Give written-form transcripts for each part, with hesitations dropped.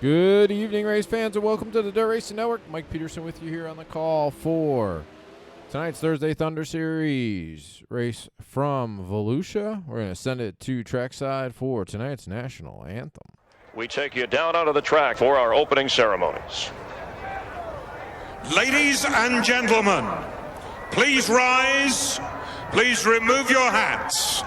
Good evening, race fans, and welcome to the Dirt Racing Network. Mike Peterson with you here on the call for tonight's Thursday Thunder Series race from Volusia. We're going to send it to trackside for tonight's national anthem. We take you down onto the track for our opening ceremonies. Ladies and gentlemen, please rise. Please remove your hats.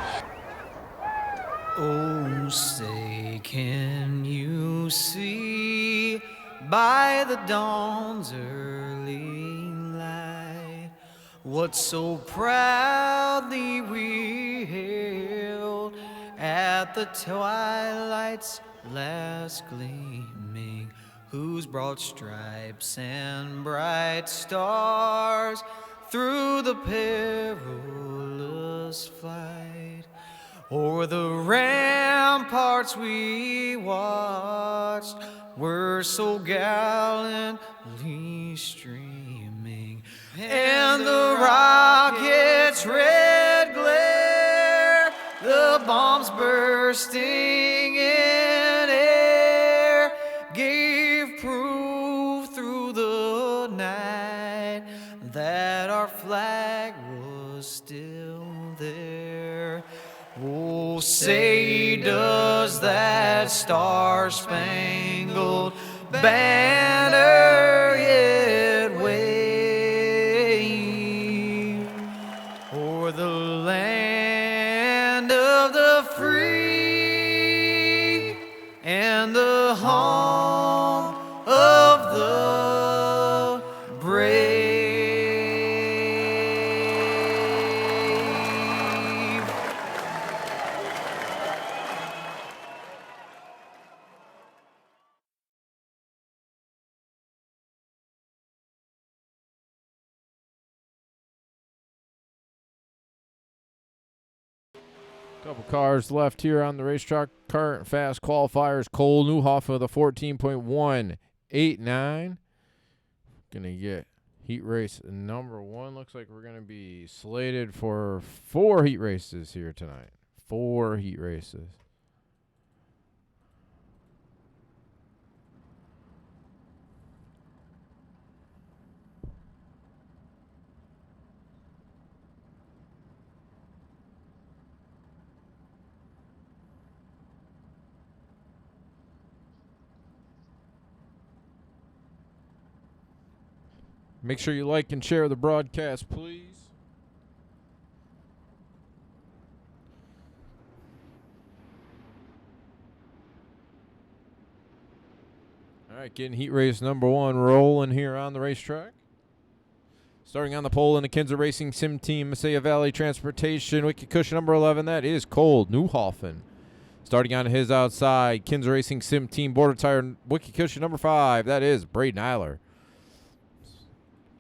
Oh, say, can you see by the dawn's early light what so proudly we hailed at the twilight's last gleaming, whose broad stripes and bright stars through the perilous flight o'er the ramparts we watched were so gallantly streaming, and the rocket's red glare, the bombs bursting in air, gave proof through the night that our flag was still there. Oh, say, does that star-spangled banner yet wave o'er the land of the free and the home of the brave? Couple cars left here on the racetrack. Current fast qualifiers. Cole Newhoff with a 14.189. Gonna get heat race number one. Looks like we're gonna be slated for 4 heat races here tonight. 4 heat races. Make sure you like and share the broadcast, please. All right, getting heat race number one rolling here on the racetrack. Starting on the pole in the Kinzer Racing Sim Team, Messiah Valley Transportation, Wicked Cushion number 11, that is Cole Newhoffen. Starting on his outside, Kinzer Racing Sim Team, Border Tire, Wicked Cushion number 5, that is Braden Eiler.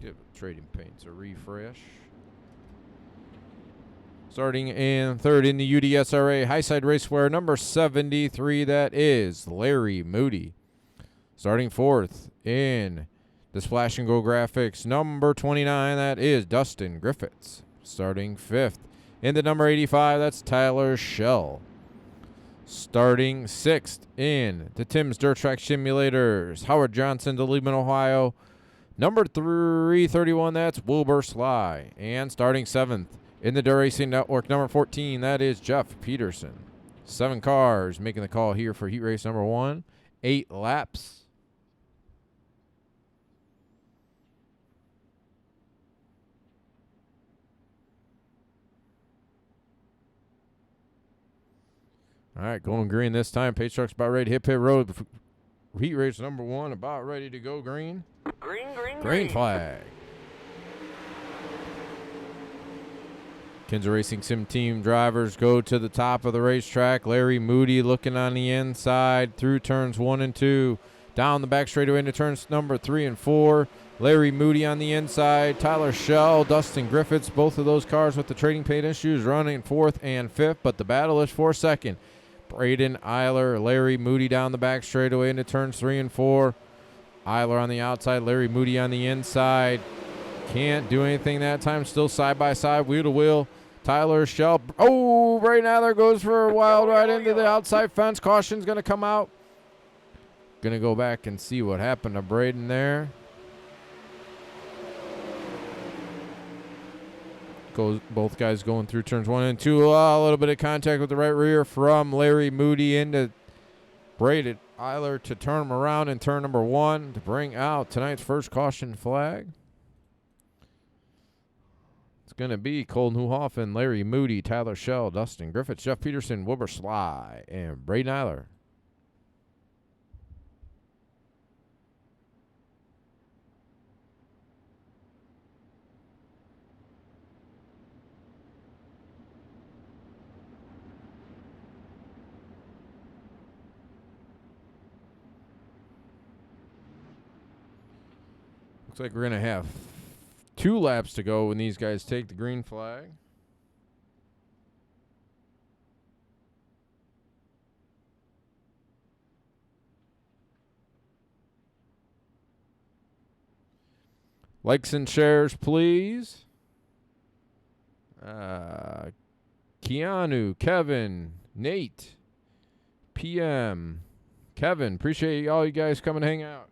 Give Trading Paints a refresh. Starting in third in the UDSRA Highside Raceware number 73, that is Larry Moody. Starting fourth in the Splash and Go Graphics number 29, that is Dustin Griffiths. Starting fifth in the number 85, that's Tyler Shell. Starting sixth in the Tim's Dirt Track Simulators, Howard Johnson, Deleman, Ohio. Number 331, that's Wilbur Sly. And starting seventh in the Dirt Racing Network, number 14, that is Jeff Peterson. 7 cars making the call here for heat race number 1. 8 laps. All right, going green this time. Pace truck's about ready to hit pit road. Heat race number 1 about ready to go green. Green flag. Kinzer Racing Sim Team drivers go to the top of the racetrack. Larry Moody looking on the inside through turns 1 and 2. Down the back straightaway into turns number 3 and 4. Larry Moody on the inside. Tyler Shell, Dustin Griffiths, both of those cars with the trading paint issues running 4th and 5th, but the battle is for 2nd. Braden Eiler, Larry Moody down the back straightaway into turns 3 and 4. Eiler on the outside, Larry Moody on the inside. Can't do anything that time. Still side by side, wheel to wheel. Tyler Shell. Oh, right now there goes for a wild ride into the outside fence. Caution's going to come out. Gonna go back and see what happened to Braden there. Both guys going through turns 1 and 2. A little bit of contact with the right rear from Larry Moody into Braden Eiler to turn him around in turn number 1 to bring out tonight's first caution flag. It's going to be Cole Newhoffen, Larry Moody, Tyler Schell, Dustin Griffiths, Jeff Peterson, Wilbur Sly, and Braden Eiler. Looks like we're going to have 2 laps to go when these guys take the green flag. Likes and shares, please. Keanu, Kevin, Nate, PM. Kevin, appreciate all you guys coming to hang out.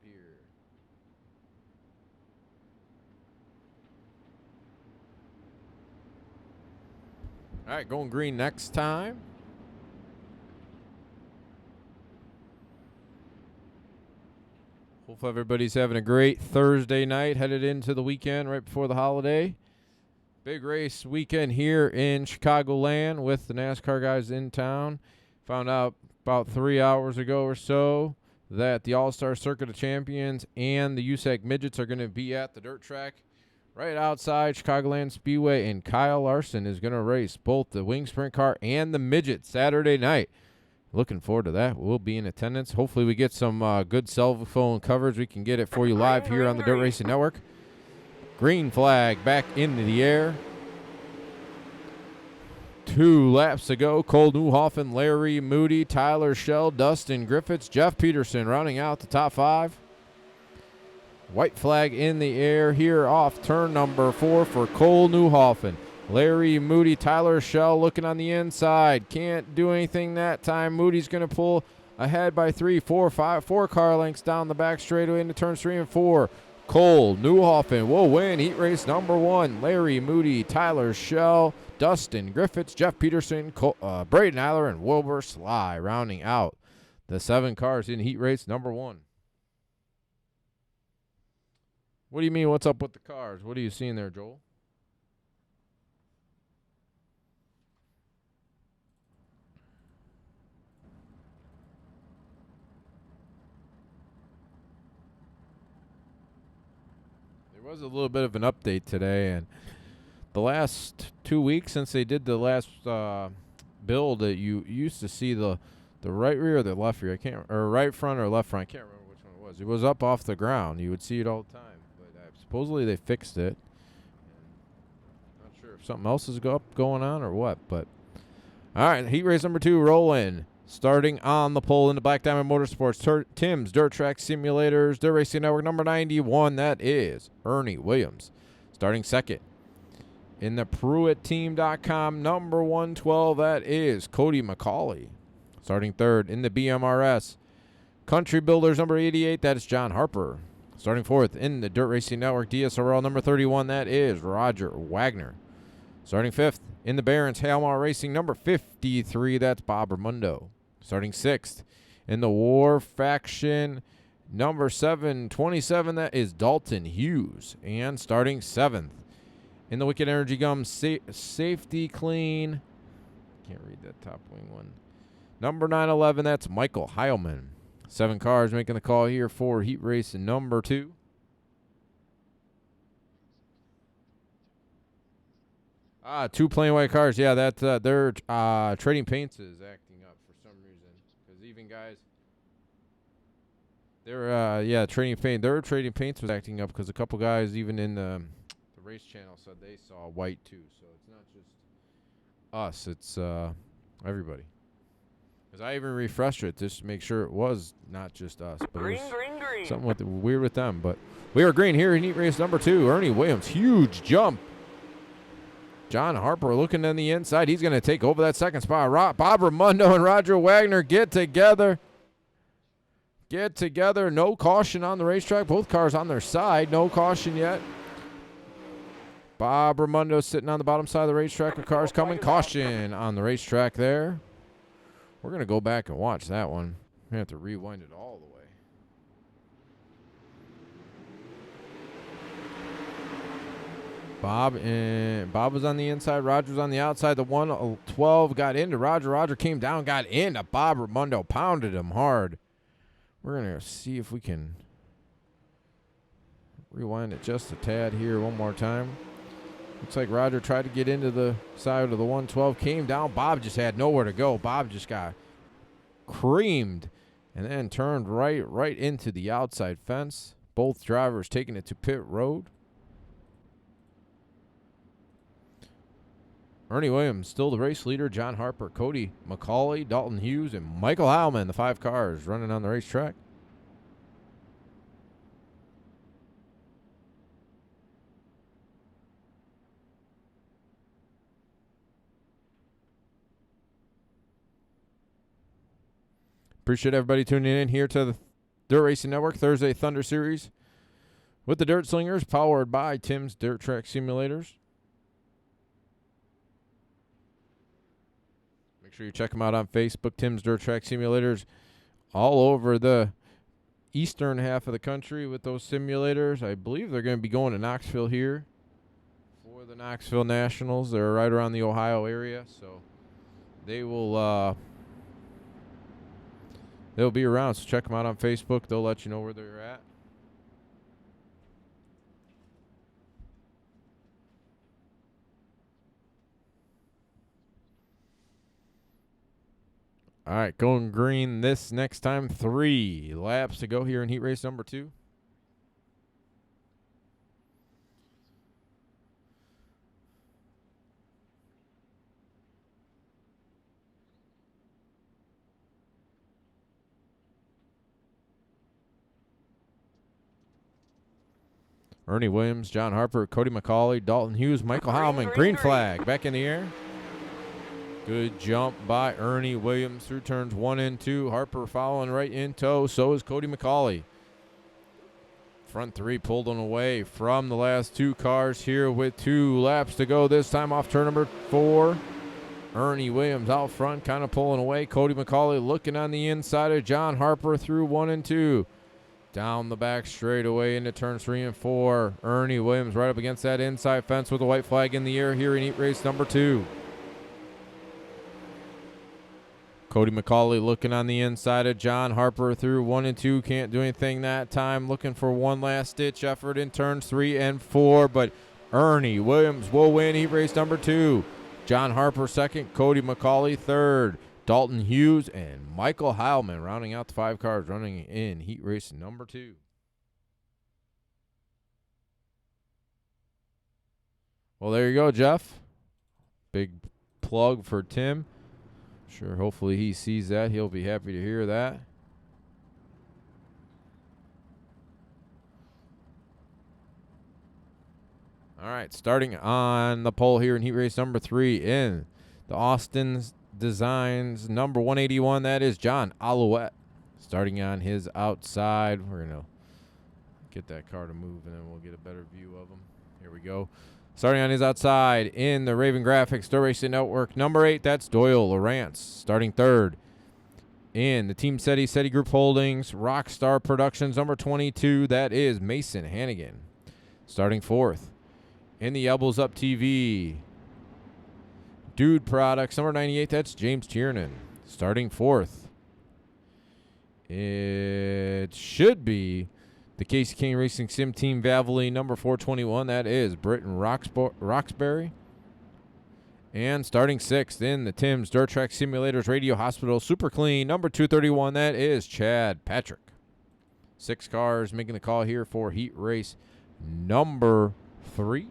All right, going green next time. Hopefully everybody's having a great Thursday night, headed into the weekend right before the holiday. Big race weekend here in Chicagoland with the NASCAR guys in town. Found out about 3 hours ago or so that the All-Star Circuit of Champions and the USAC Midgets are going to be at the dirt track right outside Chicagoland Speedway, and Kyle Larson is going to race both the wing sprint car and the midget Saturday night. Looking forward to that. We'll be in attendance. Hopefully we get some good cell phone coverage. We can get it for you live here on the Dirt Racing Network. Green flag back into the air. 2 laps to go. Cole Newhoffen, Larry Moody, Tyler Schell, Dustin Griffiths, Jeff Peterson rounding out the top 5. White flag in the air here off turn number 4 for Cole Newhoffen. Larry Moody, Tyler Schell looking on the inside. Can't do anything that time. Moody's going to pull ahead by 3, 4, 5, 4 car lengths down the back straightaway into turns 3 and 4. Cole Newhoffen will win heat race number 1. Larry Moody, Tyler Schell, Dustin Griffiths, Jeff Peterson, Braden Eiler, and Wilbur Sly rounding out the 7 cars in heat race number 1. What do you mean, what's up with the cars? What are you seeing there, Joel? There was a little bit of an update today, and the last 2 weeks since they did the last build, that you used to see the right rear or the left rear, or right front or left front, I can't remember which one it was. It was up off the ground. You would see it all the time. Supposedly they fixed it. Not sure if something else is going on or what, but all right, heat race number 2 rolling. Starting on the pole in the Black Diamond Motorsports, Tim's Dirt Track Simulators, Dirt Racing Network number 91, that is Ernie Williams. Starting second in the PruittTeam.com number 112, that is Cody McCauley. Starting third in the BMRS Country Builders number 88, that is John Harper. Starting fourth in the Dirt Racing Network DSRL number 31, that is Roger Wagner. Starting fifth in the Barron's Halmar Racing number 53, that's Bob Ramundo. Starting sixth in the War Faction number 727, that is Dalton Hughes. And starting seventh in the Wicked Energy Gum Safety Clean, can't read that top wing one, number 911, that's Michael Heilman. 7 cars making the call here for heat race number 2. Two plain white cars. Yeah, that's their Trading Paints is acting up for some reason. Because even guys, Trading Paints was acting up because a couple guys even in the race channel said they saw white too. So it's not just us; it's everybody. Because I even refreshed it just to make sure it was not just us. But green. Something weird with them. But we are green here in heat race number 2. Ernie Williams, huge jump. John Harper looking on the inside. He's going to take over that second spot. Bob Ramundo and Roger Wagner get together. get together. No caution on the racetrack. Both cars on their side. No caution yet. Bob Raimondo sitting on the bottom side of the racetrack with cars coming. Caution on the racetrack there. We're going to go back and watch that one. We have to rewind it all the way. Bob was on the inside. Roger was on the outside. The 112 got into Roger. Roger came down, got into Bob Raimondo, pounded him hard. We're going to see if we can rewind it just a tad here one more time. Looks like Roger tried to get into the side of the 112, came down. Bob just had nowhere to go. Bob just got creamed and then turned right into the outside fence. Both drivers taking it to pit road. Ernie Williams still the race leader. John Harper, Cody McCauley, Dalton Hughes, and Michael Heilman, the 5 cars running on the racetrack. Appreciate everybody tuning in here to the Dirt Racing Network Thursday Thunder Series with the Dirt Slingers, powered by Tim's Dirt Track Simulators. Make sure you check them out on Facebook, Tim's Dirt Track Simulators, all over the eastern half of the country with those simulators. I believe they're going to be going to Knoxville here for the Knoxville Nationals. They're right around the Ohio area, so they will they'll be around, so check them out on Facebook. They'll let you know where they're at. All right, going green this next time. 3 laps to go here in heat race number 2. Ernie Williams, John Harper, Cody McCauley, Dalton Hughes, Michael Heilman. Green flag back in the air. Good jump by Ernie Williams through turns 1 and 2. Harper following right in tow. So is Cody McCauley. Front 3 pulled on away from the last 2 cars here with 2 laps to go. This time off turn number 4. Ernie Williams out front, kind of pulling away. Cody McCauley looking on the inside of John Harper through 1 and 2. Down the back straightaway into turns 3 and 4. Ernie Williams right up against that inside fence with a white flag in the air here in heat race number 2. Cody McCauley looking on the inside of John Harper through 1 and 2. Can't do anything that time. Looking for one last ditch effort in turns 3 and 4. But Ernie Williams will win heat race number 2. John Harper second. Cody McCauley third. Dalton Hughes and Michael Heilman rounding out the 5 cars running in heat race number 2. Well, there you go, Jeff. Big plug for Tim. Sure, hopefully he sees that. He'll be happy to hear that. All right, starting on the pole here in heat race number 3 in the Austin Designs number 181, that is John Alouette. Starting on his outside. We're going to get that car to move, and then we'll get a better view of him. Here we go. Starting on his outside in the Raven Graphics Dirt Racing Network number 8, that's Doyle Lawrence. Starting third in the Team SETI Group Holdings Rockstar Productions number 22, that is Mason Hannigan. Starting fourth in the Elbows Up TV Dude Products number 98, that's James Tiernan. Starting fourth, it should be the Casey King Racing Sim Team Valvoline number 421, that is Britton Roxbury. And starting sixth in the Tim's Dirt Track Simulators Radio Hospital Super Clean number 231, that is Chad Patrick. 6 cars making the call here for heat race number 3.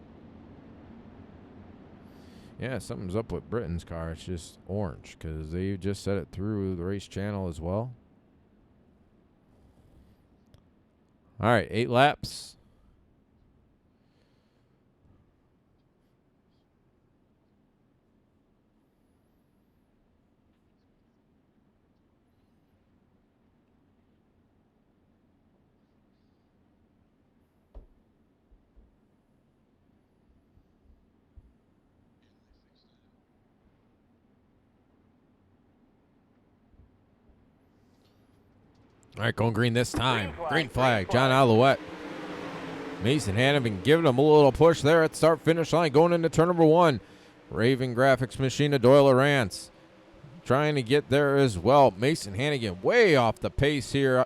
Yeah, something's up with Britton's car. It's just orange because they just set it through the race channel as well. All right, 8 laps. All right, going green this time. Green flag, John Alouette. Mason Hannigan giving him a little push there at the start-finish line, going into turn number 1. Raven Graphics Machine of Doyle Lawrence trying to get there as well. Mason Hannigan way off the pace here.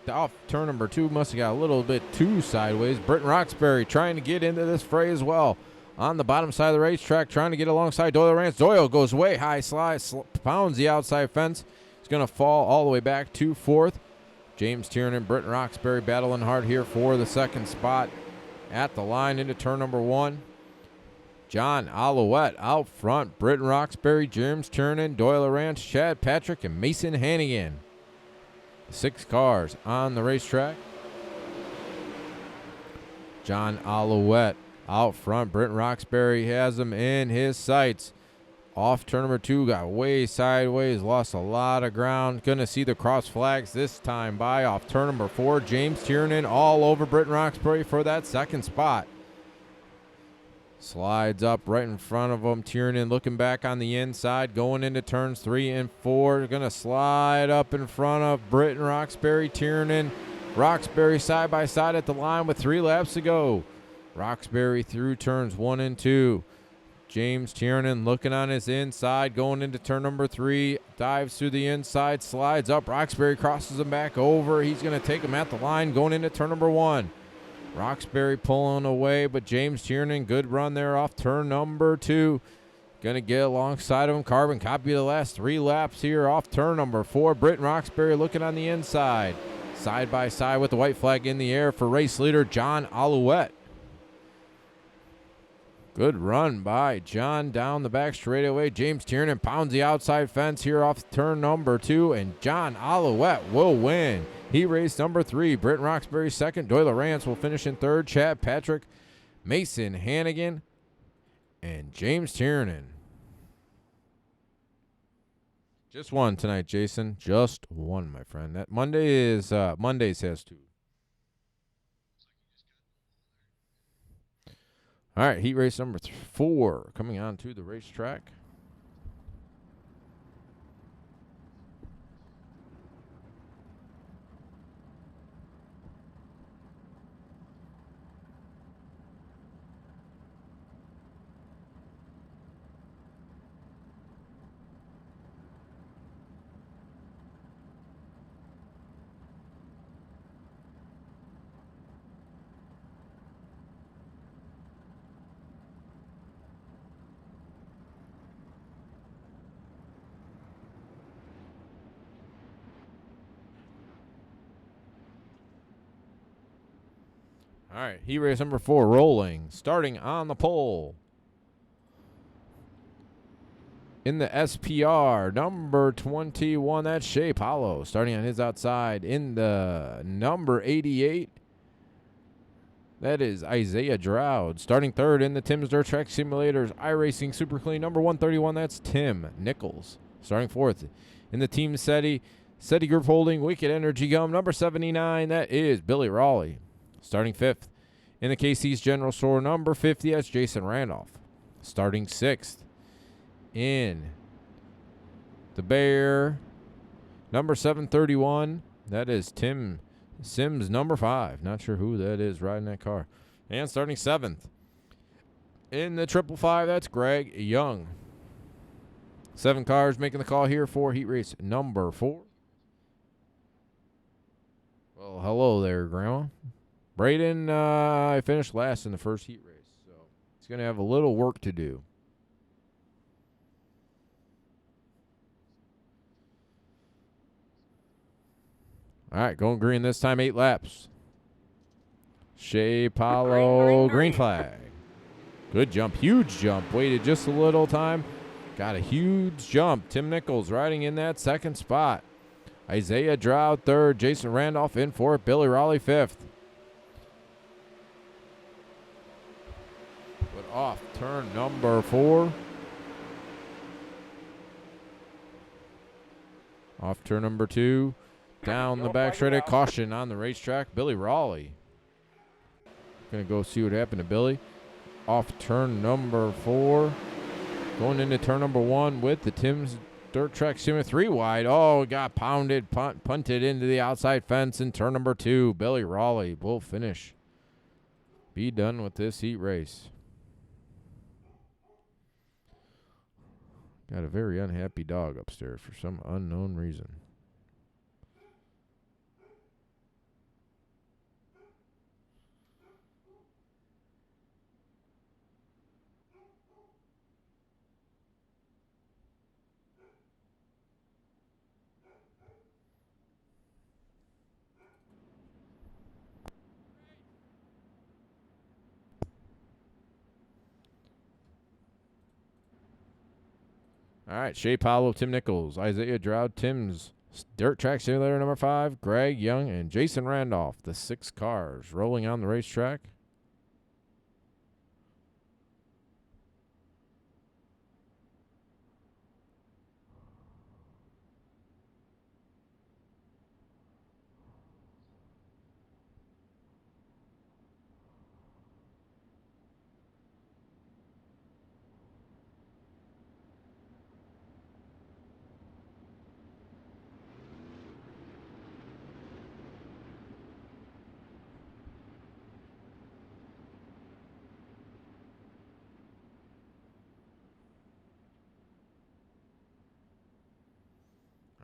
Off turn number 2, must have got a little bit too sideways. Britton Roxbury trying to get into this fray as well. On the bottom side of the racetrack, trying to get alongside Doyle Lawrence. Doyle goes way high, pounds the outside fence. He's going to fall all the way back to 4th. James Tiernan, Britton Roxbury battling hard here for the 2nd spot at the line into turn number 1. John Alouette out front. Britton Roxbury, James Tiernan, Doyle Lawrence, Chad Patrick, and Mason Hannigan. 6 cars on the racetrack. John Alouette out front. Britton Roxbury has him in his sights. Off turn number 2, got way sideways, lost a lot of ground. Going to see the cross flags this time by off turn number 4. James Tiernan all over Britton Roxbury for that 2nd spot. Slides up right in front of him. Tiernan looking back on the inside, going into turns 3 and 4. Going to slide up in front of Britton Roxbury. Tiernan, Roxbury side by side at the line with 3 laps to go. Roxbury through turns 1 and 2. James Tiernan looking on his inside, going into turn number 3, dives through the inside, slides up. Roxbury crosses him back over. He's going to take him at the line, going into turn number 1. Roxbury pulling away, but James Tiernan, good run there off turn number 2. Going to get alongside of him. Carbon copy the last 3 laps here off turn number 4. Britton Roxbury looking on the inside. Side by side with the white flag in the air for race leader John Alouette. Good run by John down the back straightaway. James Tiernan pounds the outside fence here off turn number 2, and John Alouette will win. He raced number 3. Britton Roxbury 2nd. Doyle Lawrence will finish in 3rd. Chad Patrick, Mason Hannigan, and James Tiernan. Just one tonight, Jason. Just one, my friend. That Mondays has 2. All right, heat race number 4 coming on to the racetrack. All right, heat race number 4 rolling, starting on the pole. In the SPR, number 21, that's Shea Paulo, starting on his outside. In the number 88, that is Isaiah Dowd. Starting 3rd in the Tim's Dirt Track Simulators iRacing Super Clean, number 131, that's Tim Nichols. Starting 4th in the Team SETI Group Holding Wicked Energy Gum, number 79, that is Billy Raleigh. Starting 5th in the KC's General Store, number 50, that's Jason Randolph. Starting 6th in the Bear, number 731, that is Tim Sims, number 5. Not sure who that is riding that car. And starting 7th in the 555, that's Greg Young. 7 cars making the call here for heat race number 4. Well, hello there, Grandma. Braden, I finished last in the first heat race, so he's going to have a little work to do. All right, going green this time, 8 laps. Shea Paulo, green flag. Good jump, huge jump. Waited just a little time. Got a huge jump. Tim Nichols riding in that 2nd spot. Isaiah Dowd 3rd. Jason Randolph in 4th. Billy Raleigh 5th. But off turn number 4. Off turn number 2. Down the back straight at caution on the racetrack. Billy Raleigh. Going to go see what happened to Billy. Off turn number 4. Going into turn number 1 with the Tim's Dirt Track Simulator 3 wide. Oh, got pounded, punted into the outside fence in turn number 2. Billy Raleigh will finish. Be done with this heat race. Got a very unhappy dog upstairs for some unknown reason. All right, Shea Paulo, Tim Nichols, Isaiah Drought, Tim's Dirt Track Simulator number 5, Greg Young, and Jason Randolph, the 6 cars rolling on the racetrack.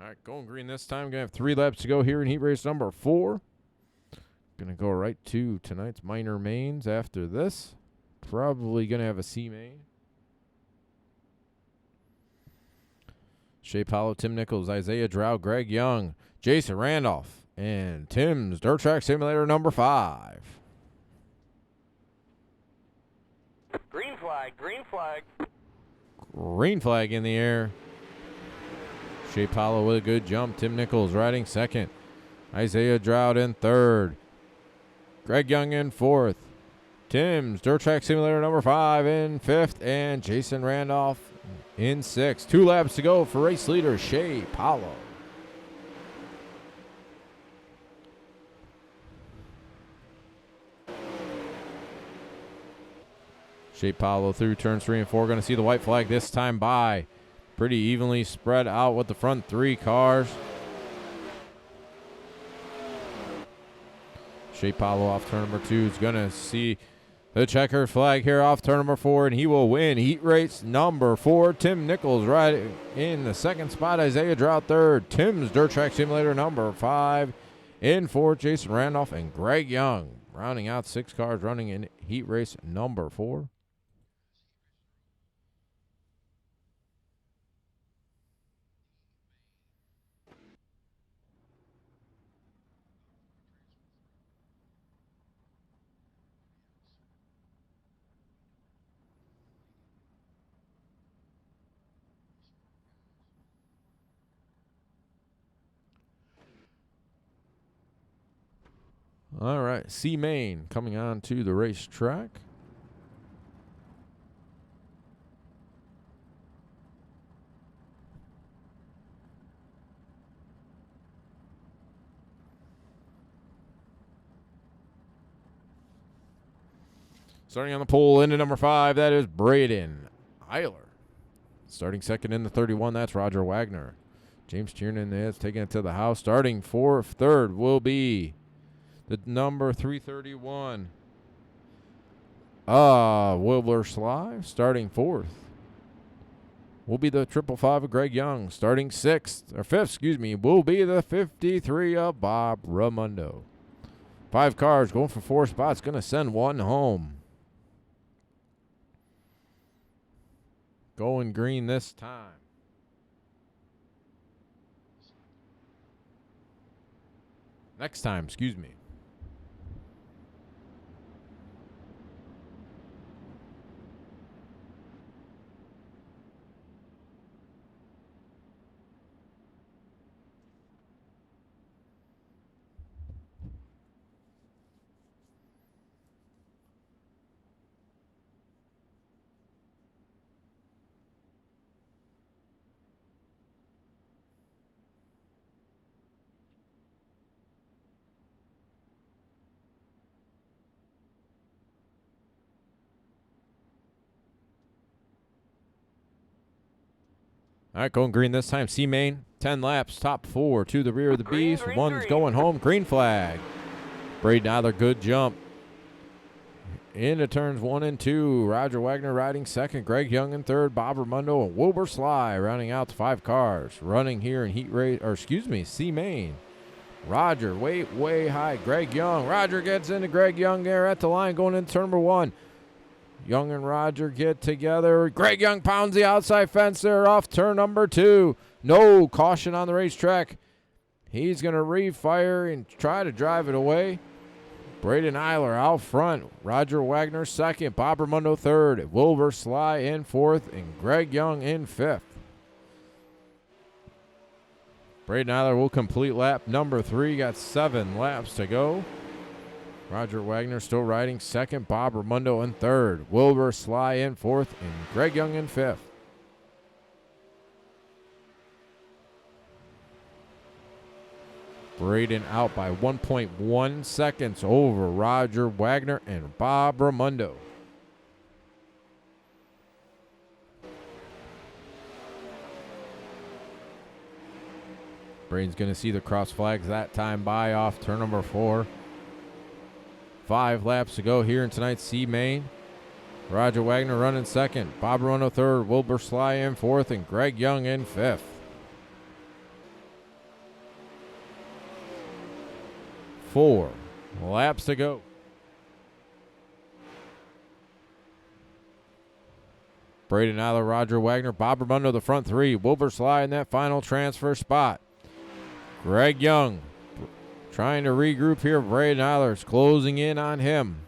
All right, going green this time. Going to have 3 laps to go here in heat race number 4. Going to go right to tonight's minor mains after this. Probably going to have a C main. Shea Paulo, Tim Nichols, Isaiah Drought, Greg Young, Jason Randolph, and Tim's Dirt Track Simulator number 5. Green flag, green flag. Green flag in the air. Shea Paulo with a good jump. Tim Nichols riding second. Isaiah Drought in third. Greg Young in fourth. Tim's Dirt Track Simulator number 5 in fifth. And Jason Randolph in sixth. 2 laps to go for race leader Shea Paulo. Shea Paulo through turns 3 and 4. Going to see the white flag this time by. Pretty evenly spread out with the front 3 cars. Shea Paulo off turn number 2 is going to see the checker flag here off turn number 4, and he will win heat race number 4. Tim Nichols riding in the second spot. Isaiah Drought third. Tim's Dirt Track Simulator number 5 in fourth. Jason Randolph and Greg Young rounding out 6 cars running in heat race number 4. All right, C main coming on to the racetrack. Starting on the pole into number 5, that is Braden Eiler. Starting second in the 31, that's Roger Wagner. James Tiernan is taking it to the house. Starting third will be the number 331. Wilbur Sly starting 4th. Will be the 555 of Greg Young. Starting 5th, will be the 53 of Bob Ramundo. 5 cars going for 4 spots. Going to send 1 home. Going green this time. Next time, excuse me. All right, going green this time. C-Main, 10 laps, top 4 to the rear of the Green, beast. green, One's green. going home. Green flag. Braden Eiler, good jump. Into turns 1 and 2. Roger Wagner riding second. Greg Young in third. Bob Raimondo and Wilbur Sly rounding out the 5 cars. Running here in heat race, or excuse me, C-Main. Roger, way high. Greg Young. Roger gets into Greg Young there at the line going into turn number 1. Young and Roger get together. Greg Young pounds the outside fence there off turn number 2. No caution on the racetrack. He's going to refire and try to drive it away. Braden Eiler out front. Roger Wagner second. Bob Raimondo third. Wilbur Sly in fourth. And Greg Young in fifth. Braden Eiler will complete lap number 3. Got 7 laps to go. Roger Wagner still riding second. Bob Raimondo in third. Wilbur Sly in fourth. And Greg Young in fifth. Braden out by 1.1 seconds over Roger Wagner and Bob Raimondo. Braden's going to see the cross flags that time by off turn number 4. 5 laps to go here in tonight's C-Main. Roger Wagner running second. Bob Raimondo third. Wilbur Sly in fourth. And Greg Young in fifth. 4 laps to go. Braden Eiler, Roger Wagner, Bob Raimondo the front 3. Wilbur Sly in that final transfer spot. Greg Young trying to regroup here. Braden Eiler's closing in on him.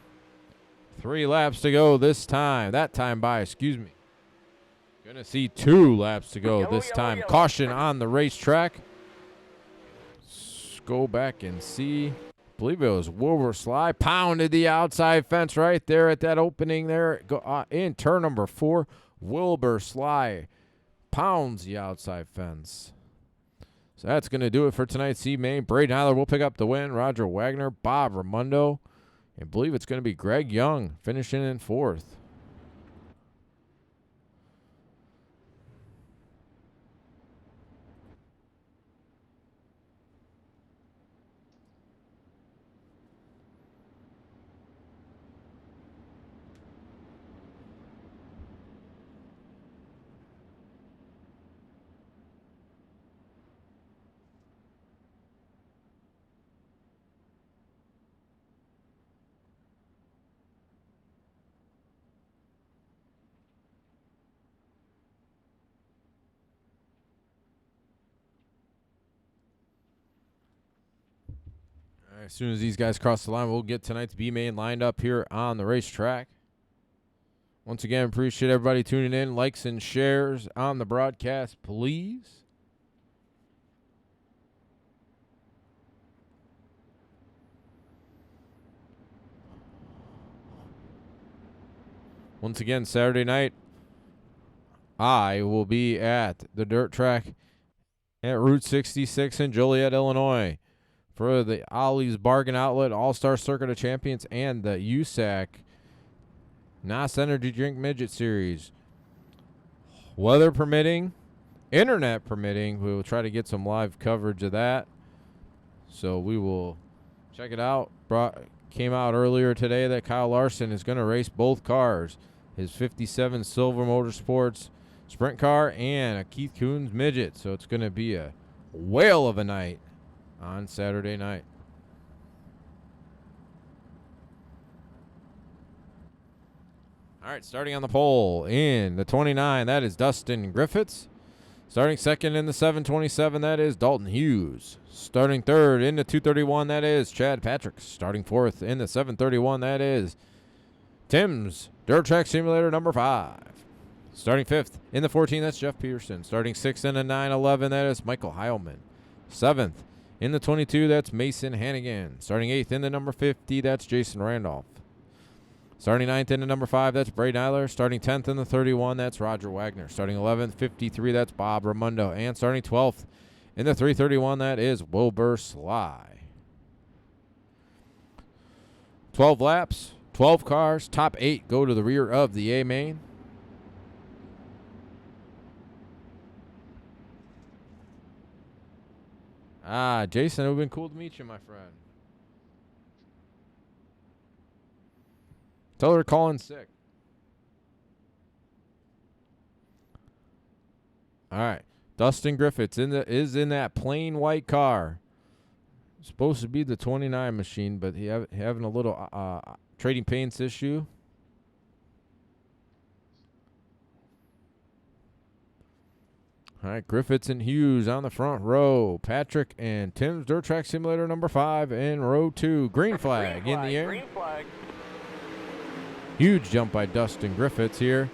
3 laps to go this time. That time by, excuse me. Gonna see 2 laps to go this time. Yellow. Caution on the racetrack. Let's go back and see. I believe it was Wilbur Sly. Pounded the outside fence right there at that opening there. In turn number 4. Wilbur Sly pounds the outside fence. So that's going to do it for tonight's C-Main. Braden Eiler will pick up the win. Roger Wagner, Bob Raimondo, and I believe it's going to be Greg Young finishing in 4th. As soon as these guys cross the line, we'll get tonight's B-Main lined up here on the racetrack. Once again, appreciate everybody tuning in. Likes and shares on the broadcast, please. Once again, Saturday night, I will be at the dirt track at Route 66 in Joliet, Illinois, for the Ollie's Bargain Outlet All-Star Circuit of Champions and the USAC NOS Energy Drink Midget Series. Weather permitting, internet permitting, we will try to get some live coverage of that. So we will check it out. Came out earlier today that Kyle Larson is going to race both cars. His 57 Silver Motorsports sprint car and a Keith Coons midget. So it's going to be a whale of a night on Saturday night. All right, starting on the pole in the 29, that is Dustin Griffiths. Starting second in the 727, that is Dalton Hughes. Starting third in the 231, that is Chad Patrick. Starting fourth in the 731, that is Tim's Dirt Track Simulator number 5. Starting fifth in the 14, that's Jeff Peterson. Starting sixth in the 911, that is Michael Heilman. Seventh in the 22, that's Mason Hannigan. Starting 8th in the number 50, that's Jason Randolph. Starting 9th in the number 5, that's Braden Eiler. Starting 10th in the 31, that's Roger Wagner. Starting 11th, 53, that's Bob Raimondo. And starting 12th in the 331, that is Wilbur Sly. 12 laps, 12 cars, top 8 go to the rear of the A-Main. Jason, it would have been cool to meet you, my friend. Tell her to call in sick. All right. Dustin Griffiths is in that plain white car. Supposed to be the 29 machine, but he having a little trading paints issue. All right, Griffiths and Hughes on the front row. Patrick and Tim's Dirt Track Simulator number 5 in row 2. Green flag in the air. Green flag. Huge jump by Dustin Griffiths here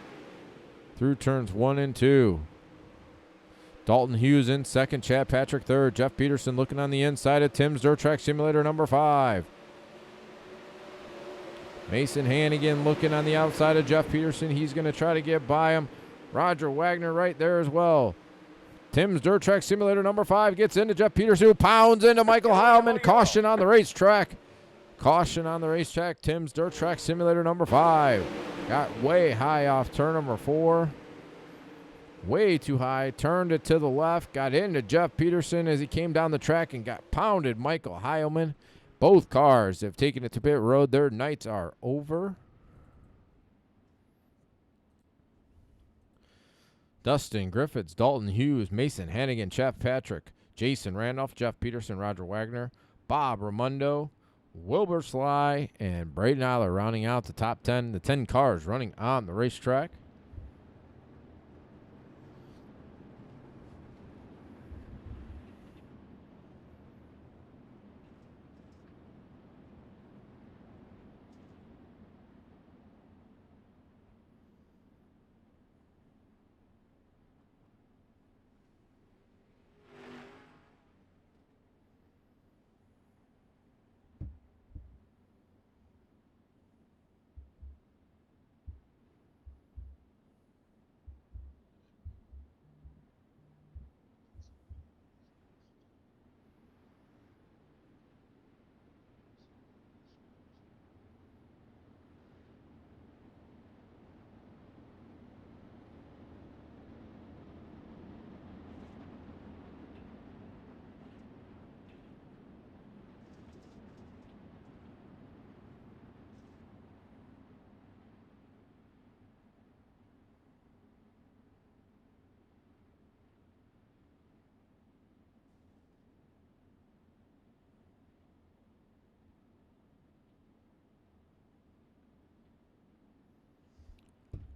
through turns 1 and 2. Dalton Hughes in second, Chad Patrick third. Jeff Peterson looking on the inside of Tim's Dirt Track Simulator number 5. Mason Hannigan looking on the outside of Jeff Peterson. He's going to try to get by him. Roger Wagner right there as well. Tim's Dirt Track Simulator number 5 gets into Jeff Peterson, who pounds into Michael Heilman. Caution on the racetrack. Caution on the racetrack. Tim's Dirt Track Simulator number 5. Got way high off turn number 4. Way too high. Turned it to the left. Got into Jeff Peterson as he came down the track and got pounded Michael Heilman. Both cars have taken it to pit road. Their nights are over. Dustin Griffiths, Dalton Hughes, Mason Hannigan, Chad Patrick, Jason Randolph, Jeff Peterson, Roger Wagner, Bob Ramundo, Wilbur Sly, and Braden Eiler rounding out the top 10. The 10 cars running on the racetrack.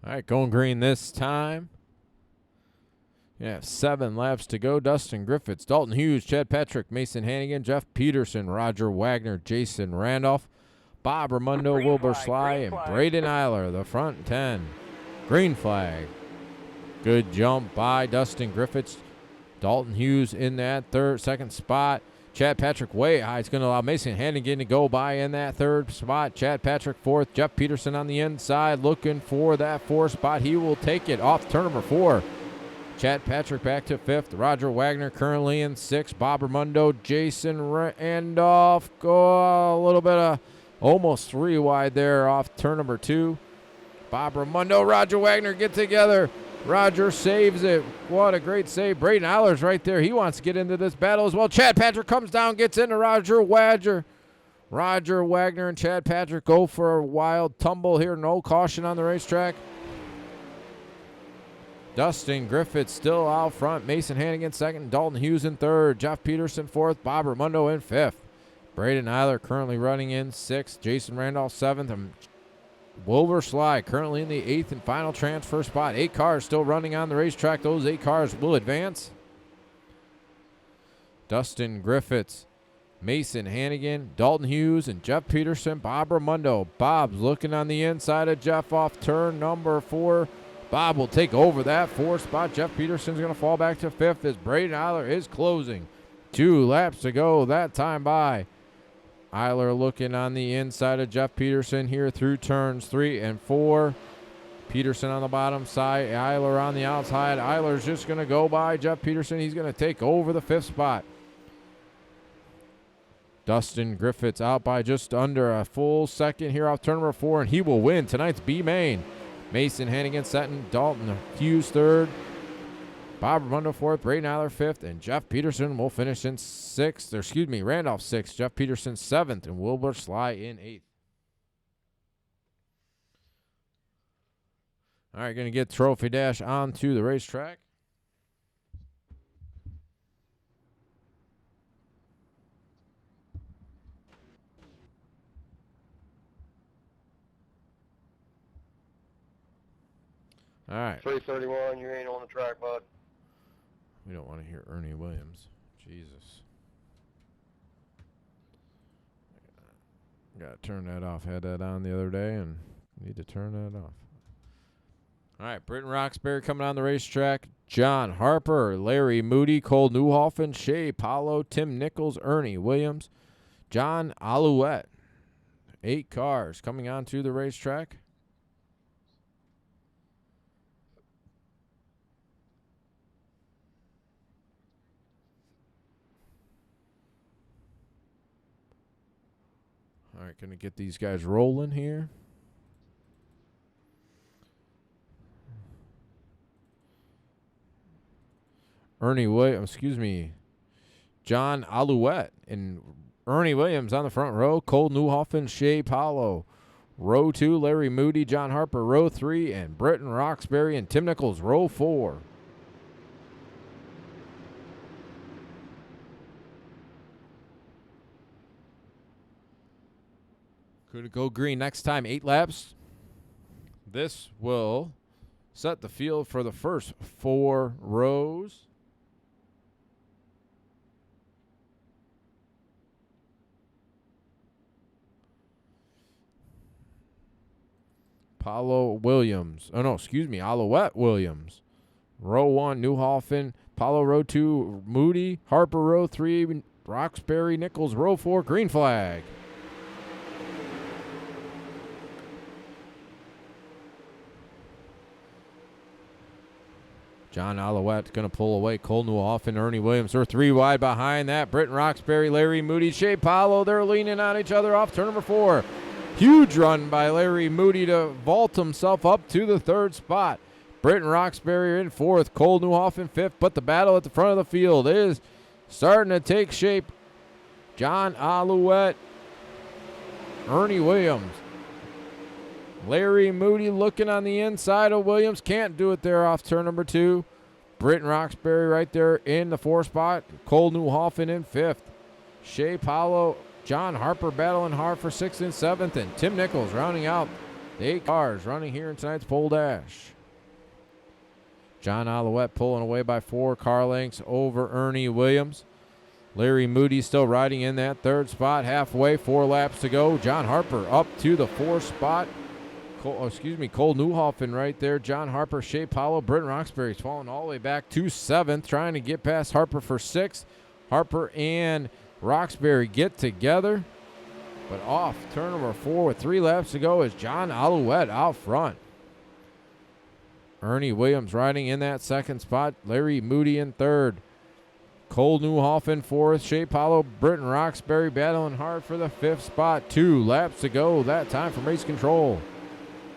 All right, going green this time. You have 7 laps to go. Dustin Griffiths, Dalton Hughes, Chad Patrick, Mason Hannigan, Jeff Peterson, Roger Wagner, Jason Randolph, Bob Ramundo, Green Wilbur flag, Sly, green and flag. Braden Eiler, the front 10. Green flag. Good jump by Dustin Griffiths. Dalton Hughes in that second spot. Chad Patrick way high. It's going to allow Mason Hannigan to go by in that 3rd spot. Chad Patrick 4th. Jeff Peterson on the inside looking for that 4th spot. He will take it off turn number 4. Chad Patrick back to 5th. Roger Wagner currently in 6th. Bob Ramundo, Jason Randolph go a little bit of almost 3 wide there off turn number 2. Bob Ramundo, Roger Wagner get together. Roger saves it. What a great save. Braden Eiler's right there. He wants to get into this battle as well. Chad Patrick comes down, gets into Roger Wagner. Roger Wagner and Chad Patrick go for a wild tumble here. No caution on the racetrack. Dustin Griffiths still out front. Mason Hannigan 2nd. Dalton Hughes in 3rd. Jeff Peterson 4th. Bob Ramundo in 5th. Braden Eiler currently running in 6th. Jason Randolph 7th. And Wilbur Sly currently in the 8th and final transfer spot. 8 cars still running on the racetrack. Those 8 cars will advance. Dustin Griffiths, Mason Hannigan, Dalton Hughes, and Jeff Peterson. Bob Ramundo. Bob's looking on the inside of Jeff off turn number 4. Bob will take over that 4th spot. Jeff Peterson's going to fall back to 5th as Braden Eiler is closing. 2 laps to go that time by. Eiler looking on the inside of Jeff Peterson here through turns 3 and 4. Peterson on the bottom side. Eiler on the outside. Eiler's just going to go by Jeff Peterson. He's going to take over the 5th spot. Dustin Griffiths out by just under a full second here off turn number 4, and he will win tonight's B main. Mason Hannigan second. Dalton Hughes 3rd. Bob Ramundo fourth, Ray Nyler fifth, and Jeff Peterson will finish in sixth. Or excuse me, Randolph sixth, Jeff Peterson seventh, and Wilbur Sly in eighth. All right, going to get Trophy Dash onto the racetrack. All right. 331, you ain't on the track, bud. We don't want to hear Ernie Williams. Jesus. Got to turn that off. Had that on the other day and need to turn that off. All right, Britton Roxbury coming on the racetrack. John Harper, Larry Moody, Cole Newhoffen, Shea Paulo, Tim Nichols, Ernie Williams, John Alouette. 8 cars coming onto the racetrack. All right, going to get these guys rolling here. John Alouette and Ernie Williams on the front row. Cole Newhoffen, Shea Paulo. Row 2, Larry Moody, John Harper. Row 3, and Britton Roxbury and Tim Nichols. Row 4. Could it go green next time? 8 laps. This will set the field for the first 4 rows. Alouette Williams. Row 1, Newhoffen. Paulo, row 2, Moody. Harper, row 3, Roxbury, Nichols, row 4, green flag. John Alouette going to pull away. Cole Newhoffen, Ernie Williams are 3 wide behind that. Britton Roxbury, Larry Moody, Shea Paulo. They're leaning on each other off turn number 4. Huge run by Larry Moody to vault himself up to the 3rd spot. Britton Roxbury in 4th. Cole Newhoffen 5th. But the battle at the front of the field is starting to take shape. John Alouette, Ernie Williams. Larry Moody looking on the inside of Williams. Can't do it there off turn number 2. Britton Roxbury right there in the 4th spot. Cole Newhoffen in 5th. Shea Paulo, John Harper battling hard for 6th and 7th. And Tim Nichols rounding out the 8 cars running here in tonight's pole dash. John Alouette pulling away by 4 car lengths over Ernie Williams. Larry Moody still riding in that 3rd spot. Halfway, 4 laps to go. John Harper up to the 4th spot. Cole Newhoffen right there. John Harper, Shea Paulo, Britton Roxbury's falling all the way back to 7th, trying to get past Harper for 6th. Harper and Roxbury get together, but off turn number 4 with 3 laps to go is John Alouette out front. Ernie Williams riding in that 2nd spot. Larry Moody in 3rd. Cole Newhoffen 4th. Shea Paulo, Britton Roxbury battling hard for the 5th spot. 2 laps to go. That time from race control.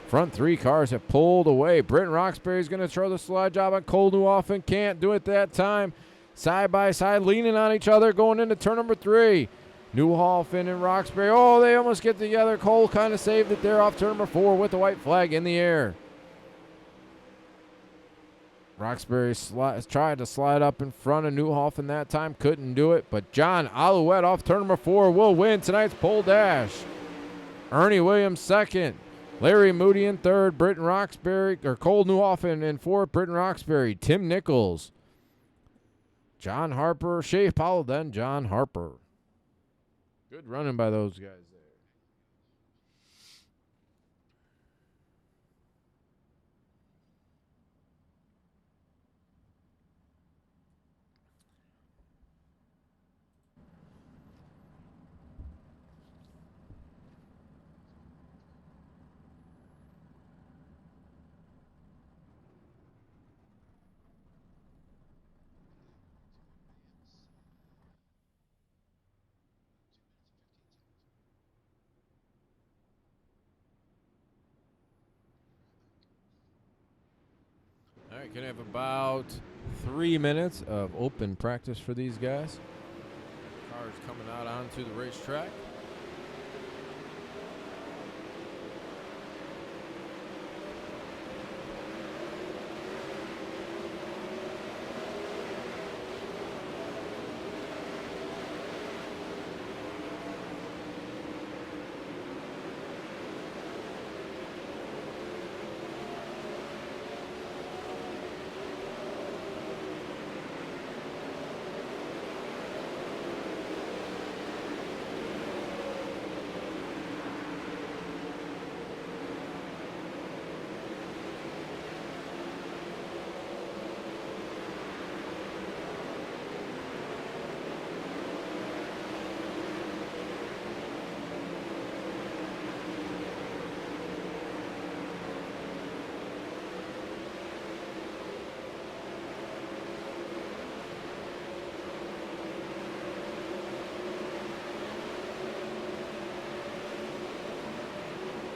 Front 3 cars have pulled away. Britton Roxbury is going to throw the slide job on Cole Newhoffen. Can't do it that time. Side by side, leaning on each other, going into turn number 3. Newhoffen and Roxbury. Oh, they almost get together. Cole kind of saved it there off turn number 4 with the white flag in the air. Roxbury tried to slide up in front of Newhoffen that time. Couldn't do it. But John Alouette off turn number 4 will win tonight's pole dash. Ernie Williams 2nd. Larry Moody in 3rd. Cole Newhoffen in 4th. Britton Roxbury. Tim Nichols. John Harper. Shea Paulo, then John Harper. Good running by those guys there. right, gonna have about 3 minutes of open practice for these guys. Cars coming out onto the racetrack.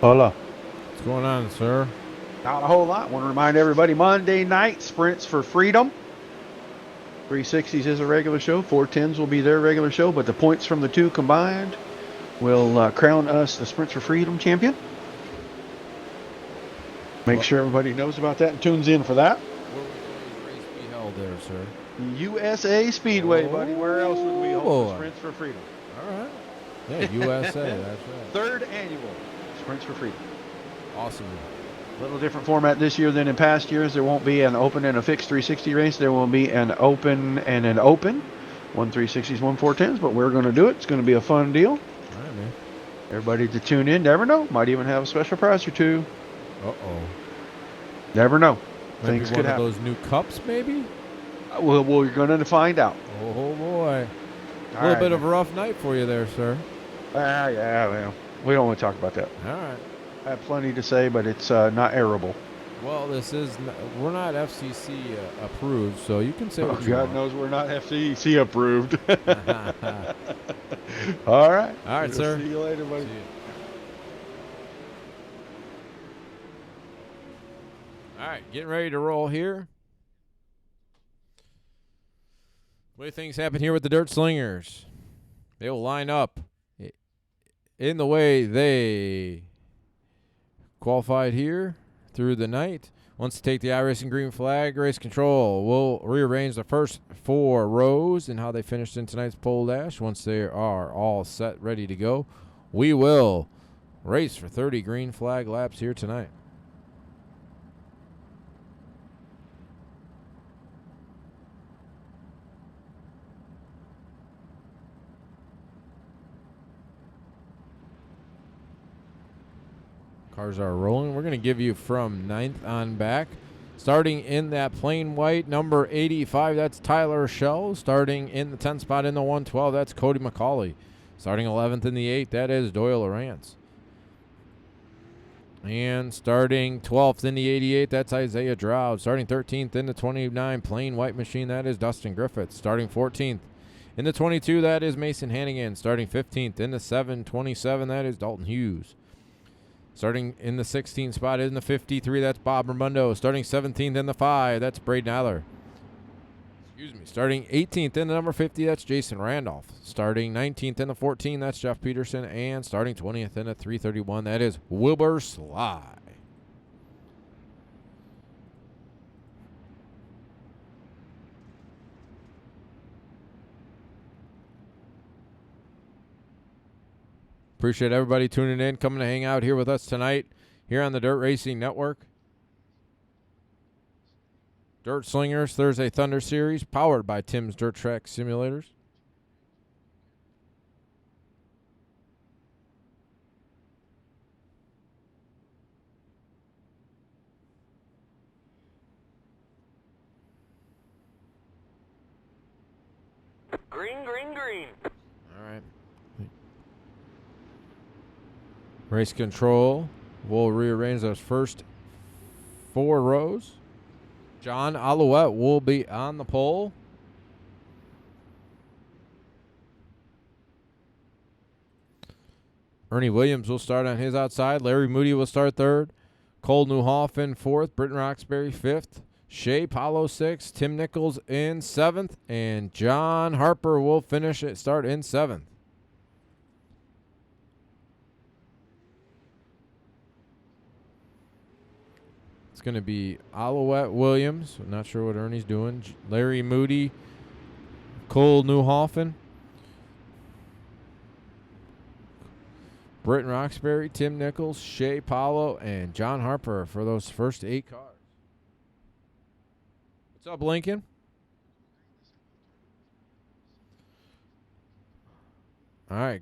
Hola. What's going on, sir? Not a whole lot. Want to remind everybody, Monday night, Sprints for Freedom. 360s is a regular show. 410s will be their regular show, but the points from the two combined will crown us the Sprints for Freedom champion. Make sure everybody knows about that and tunes in for that. Where would today's race be held there, sir? USA Speedway, buddy. Where else would we hold the Sprints for Freedom? All right. Yeah, USA, that's right. Third annual Sprints for Freedom. Awesome. A little different format this year than in past years. There won't be an open and a fixed 360 race. There will be an open and an open. One 360s, one 410s, but we're going to do it. It's going to be a fun deal. All right, man. Everybody to tune in. Never know. Might even have a special prize or two. Uh-oh. Never know. Might Things be could one of happen. those new cups, maybe? Well, we're going to find out. Oh, boy. All A little right, bit of a rough night for you there, sir. Yeah, well, we don't want to talk about that. All right. I have plenty to say, but it's not airable. Well, we're not FCC approved, so you can say what you God want. knows we're not FCC approved. All right. All right, sir. See you later, buddy. See you. All right, getting ready to roll here. The way things happen here with the Dirt Slingers, they will line up in the way they qualified here through the night. Once they take the iRacing green flag, race control will rearrange the first 4 rows and how they finished in tonight's pole dash. Once they are all set, ready to go, we will race for 30 green flag laps here tonight. Cars are rolling. We're going to give you from 9th on back. Starting in that plain white, number 85, that's Tyler Shell. Starting in the 10th spot in the 112, that's Cody McCauley. Starting 11th in the 8, that is Doyle Lawrence. And starting 12th in the 88, that's Isaiah Dowd. Starting 13th in the 29, plain white machine, that is Dustin Griffiths. Starting 14th in the 22, that is Mason Hannigan. Starting 15th in the 727, that is Dalton Hughes. Starting in the 16th spot in the 53, that's Bob Ramundo. Starting 17th in the 5, that's Braden Aller. Starting 18th in the number 50, that's Jason Randolph. Starting 19th in the 14, that's Jeff Peterson. And starting 20th in the 331, that is Wilbur Sly. Appreciate everybody tuning in, coming to hang out here with us tonight here on the Dirt Racing Network. Dirt Slingers Thursday Thunder Series, powered by Tim's Dirt Track Simulators. Green, green, green. All right. Race control will rearrange those first 4 rows. John Alouette will be on the pole. Ernie Williams will start on his outside. Larry Moody will start 3rd. Cole Newhoff in 4th. Britton Roxbury 5th. Shea Paulo 6th, Tim Nichols in 7th, and John Harper will finish it, start in 7th. It's going to be Alouette Williams. I'm not sure what Ernie's doing. Larry Moody, Cole Newhoffen, Britton Roxbury, Tim Nichols, Shea Paulo, and John Harper for those first 8 cars. What's up, Lincoln? All right.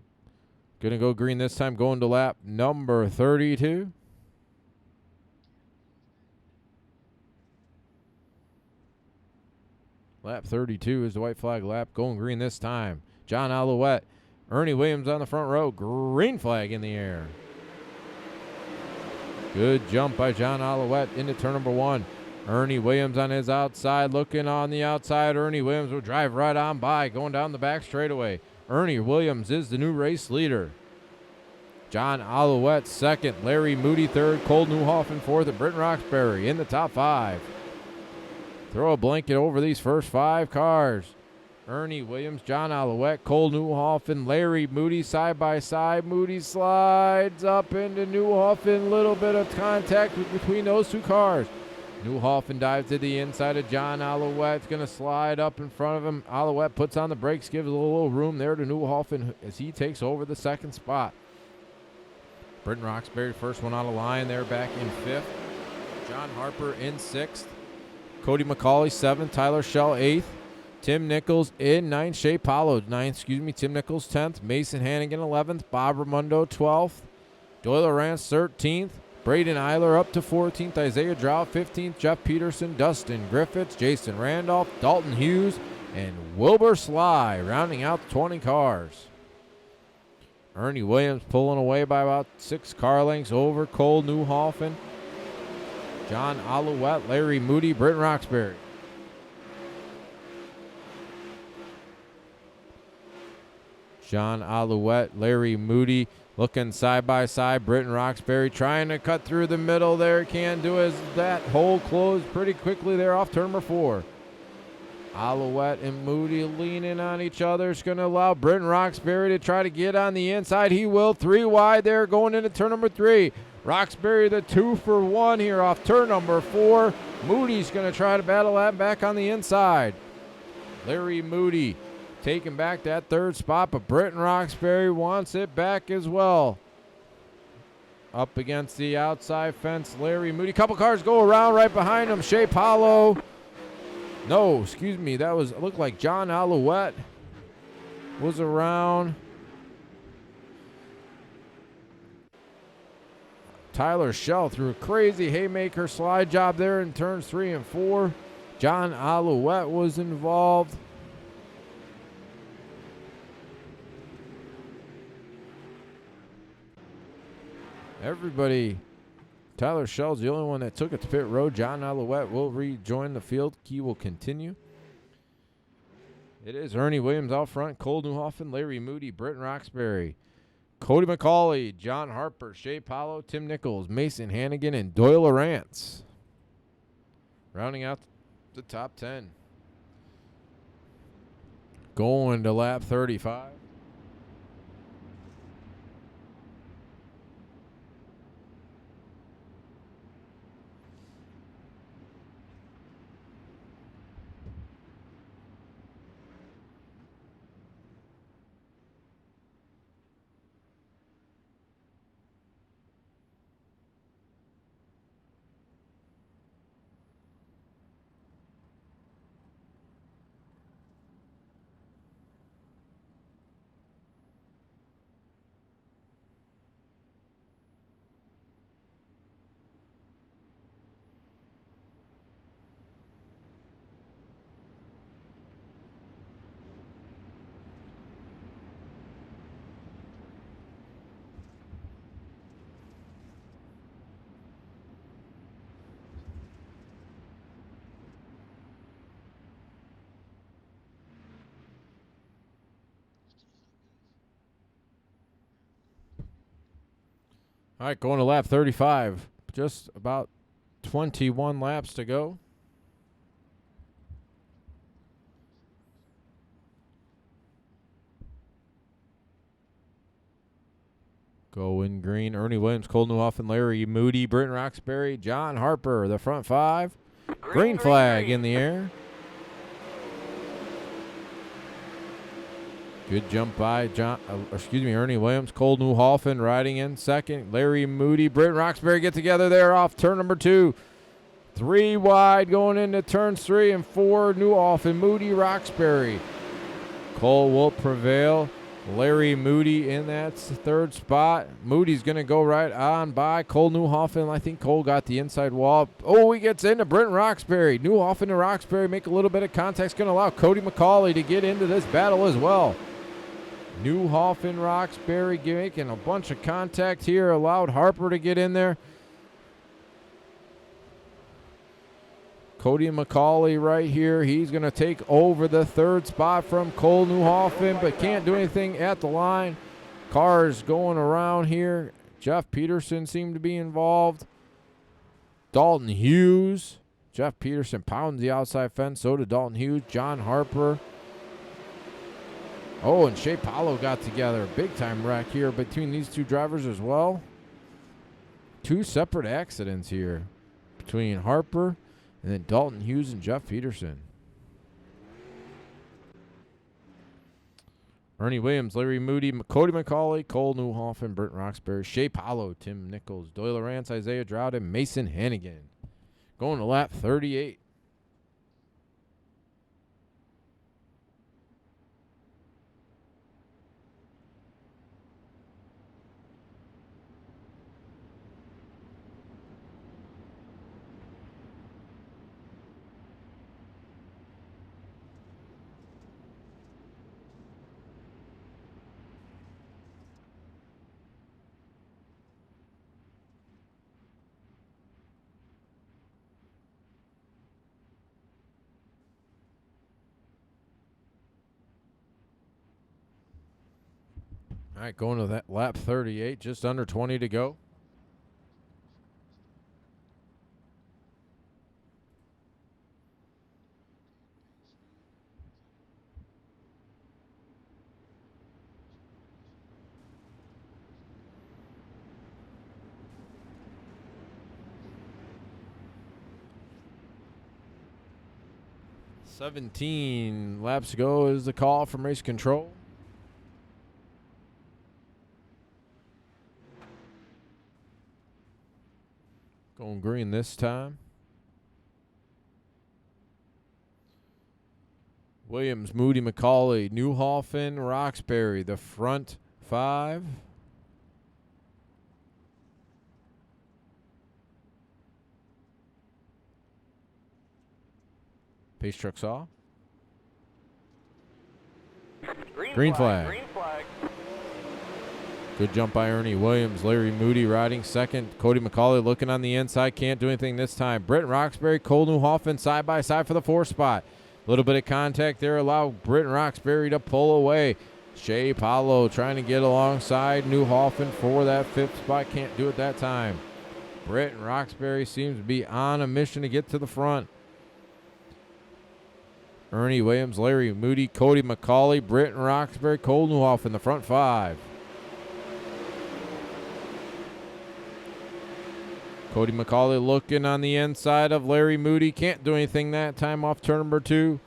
Going to go green this time, going to lap number 32. Lap 32 is the white flag lap, going green this time. John Alouette, Ernie Williams on the front row, green flag in the air. Good jump by John Alouette into turn number 1. Ernie Williams on his outside, looking on the outside. Ernie Williams will drive right on by, going down the back straightaway. Ernie Williams is the new race leader. John Alouette second, Larry Moody third, Cole Newhoffen fourth, and Britton Roxbury in the top 5. Throw a blanket over these first 5 cars. Ernie Williams, John Alouette, Cole Newhoffen, Larry Moody side by side. Moody slides up into Newhoffen. Little bit of contact between those 2 cars. Newhoffen dives to the inside of John Alouette. It's going to slide up in front of him. Alouette puts on the brakes, gives a little room there to Newhoffen as he takes over the 2nd spot. Britton Roxbury, first one on the line there, back in 5th. John Harper in 6th. Cody McCauley 7th. Tyler Shell 8th. Tim Nichols in 9th. Shea Paulo 9th. Tim Nichols 10th. Mason Hannigan 11th. Bob Ramundo 12th. Doyle Rance 13th. Braden Eiler up to 14th. Isaiah Drow 15th. Jeff Peterson, Dustin Griffiths, Jason Randolph, Dalton Hughes, and Wilbur Sly rounding out the 20 cars. Ernie Williams pulling away by about 6 car lengths over Cole Newhoffen, John Alouette, Larry Moody, Britton Roxbury. John Alouette, Larry Moody looking side by side. Britton Roxbury trying to cut through the middle there. Can't do it. That hole closed pretty quickly there off turn number 4. Alouette and Moody leaning on each other. It's going to allow Britton Roxbury to try to get on the inside. He will. 3 wide there going into turn number 3. Roxbury the 2 for 1 here off turn number 4. Moody's going to try to battle that back on the inside. Larry Moody taking back that 3rd spot, but Britton Roxbury wants it back as well. Up against the outside fence, Larry Moody. Couple cars go around right behind him. Shea Paulo. No, excuse me. That was, it looked like John Alouette was around. Tyler Shell threw a crazy haymaker slide job there in turns 3 and 4. John Alouette was involved. Everybody, Tyler Shell's the only one that took it to pit road. John Alouette will rejoin the field. He will continue. It is Ernie Williams out front, Cole Newhoffen, Larry Moody, Britton Roxbury, Cody McCauley, John Harper, Shea Paulo, Tim Nichols, Mason Hannigan, and Doyle Rance. Rounding out the top 10. Going to lap 35. All right, going to lap 35. Just about 21 laps to go. Going green, Ernie Williams, Cole Newhoffen, Larry Moody, Britton Roxbury, John Harper, the front 5. Green flag in the air. Good jump by Ernie Williams, Cole Newhoffen riding in second. Larry Moody, Britton Roxbury get together there off turn number 2. 3 wide going into turns 3 and 4. Newhoffen, Moody, Roxbury. Cole will prevail. Larry Moody in that 3rd spot. Moody's going to go right on by Cole Newhoffen. I think Cole got the inside wall. Oh, he gets into Britton Roxbury. Newhoffen and Roxbury make a little bit of contact. It's going to allow Cody McCauley to get into this battle as well. Newhoffen, Roxbury making a bunch of contact here. Allowed Harper to get in there. Cody McCauley right here. He's going to take over the 3rd spot from Cole Newhoffen, but can't do anything at the line. Cars going around here. Jeff Peterson seemed to be involved. Dalton Hughes. Jeff Peterson pounds the outside fence. So did Dalton Hughes. John Harper. Oh, and Shea Paulo got together. Big time wreck here between these 2 drivers as well. 2 separate accidents here between Harper and then Dalton Hughes and Jeff Peterson. Ernie Williams, Larry Moody, Cody McCauley, Cole Newhoffen, Britton Roxbury, Shea Paulo, Tim Nichols, Doyle Rance, Isaiah Drought, and Mason Hannigan. Going to lap 38. All right, going to that lap 38, just under 20 to go. "17 laps to go" is the call from race control. Going green this time. Williams, Moody, McCauley, Newhoffen, Roxbury, the front 5. Pace truck saw. Green flag. Green flag. Good jump by Ernie Williams. Larry Moody riding second. Cody McCauley looking on the inside. Can't do anything this time. Britton Roxbury, Cole Newhoffen side by side for the 4th spot. A little bit of contact there. Allow Britton Roxbury to pull away. Shea Paulo trying to get alongside Newhoffen for that 5th spot. Can't do it that time. Britton Roxbury seems to be on a mission to get to the front. Ernie Williams, Larry Moody, Cody McCauley, Britton Roxbury, Cole Newhoffen, the front 5. Cody McCauley looking on the inside of Larry Moody. Can't do anything that time off turn number 2.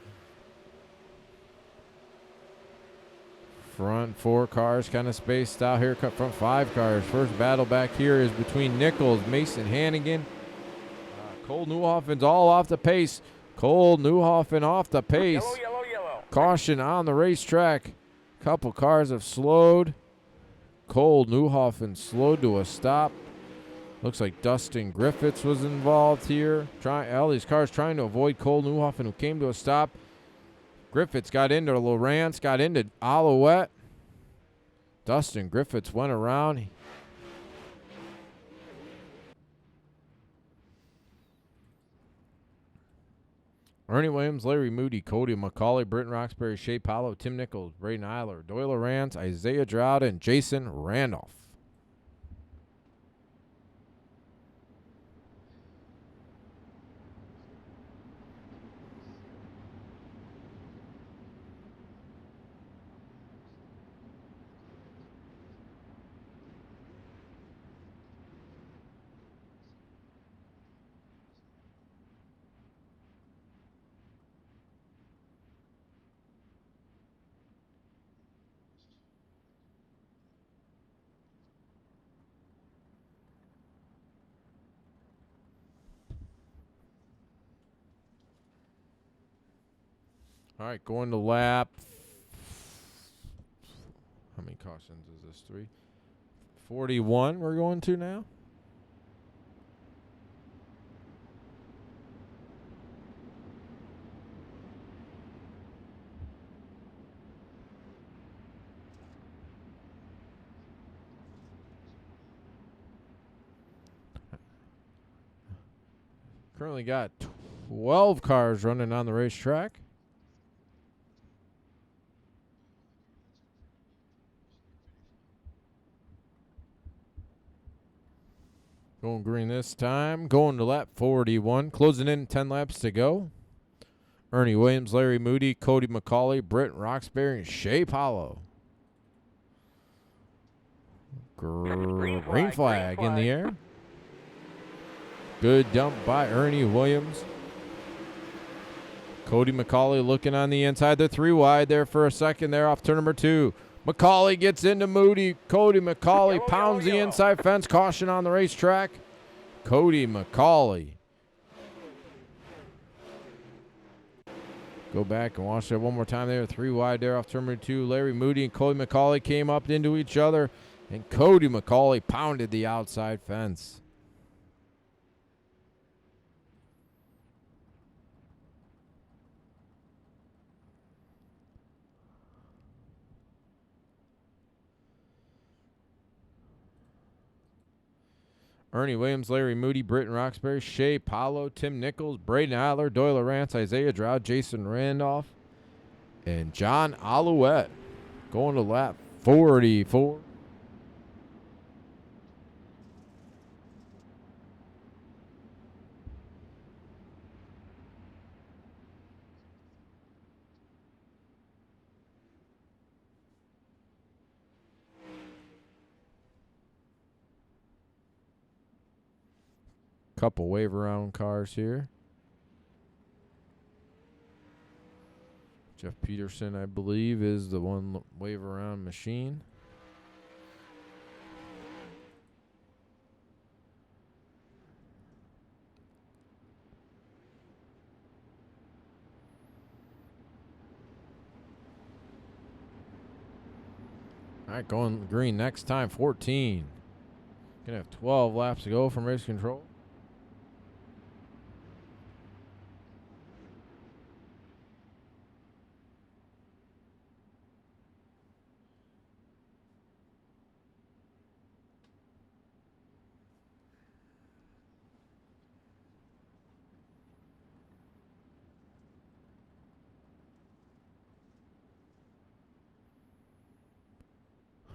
Front 4 cars kind of spaced out here. Front 5 cars. First battle back here is between Nichols, Mason Hannigan. Cole Newhoffen's all off the pace. Cole Newhoffen off the pace. Yellow, yellow, yellow. Caution on the racetrack. Couple cars have slowed. Cole Newhoffen slowed to a stop. Looks like Dustin Griffiths was involved here. All these cars trying to avoid Cole Newhoffen, who came to a stop. Griffiths got into Lawrence, got into Alouette. Dustin Griffiths went around. Ernie Williams, Larry Moody, Cody McCauley, Britton Roxbury, Shea Paulo, Tim Nichols, Braden Eiler, Doyle Rance, Isaiah Drought, and Jason Randolph. All right, going to lap. How many cautions is this? 3? 41 we're going to now. Currently got 12 cars running on the racetrack. Going green this time. Going to lap 41. Closing in 10 laps to go. Ernie Williams, Larry Moody, Cody McCauley, Britt Roxbury, and Shea Paulo. Green flag in the air. Good dump by Ernie Williams. Cody McCauley looking on the inside. They're 3 wide there for a second there off turn number 2. McCauley gets into Moody. Cody McCauley pounds the inside fence. Caution on the racetrack. Cody McCauley. Go back and watch that one more time there. 3 wide there off turn number 2. Larry Moody and Cody McCauley came up into each other, and Cody McCauley pounded the outside fence. Ernie Williams, Larry Moody, Britton Roxbury, Shea Paulo, Tim Nichols, Braden Adler, Doyle Lawrence, Isaiah Drought, Jason Randolph, and John Alouette. Going to lap 44. Couple wave around cars here. Jeff Peterson, I believe, is the one wave around machine. All right, going green next time, 14. Gonna have 12 laps to go from race control.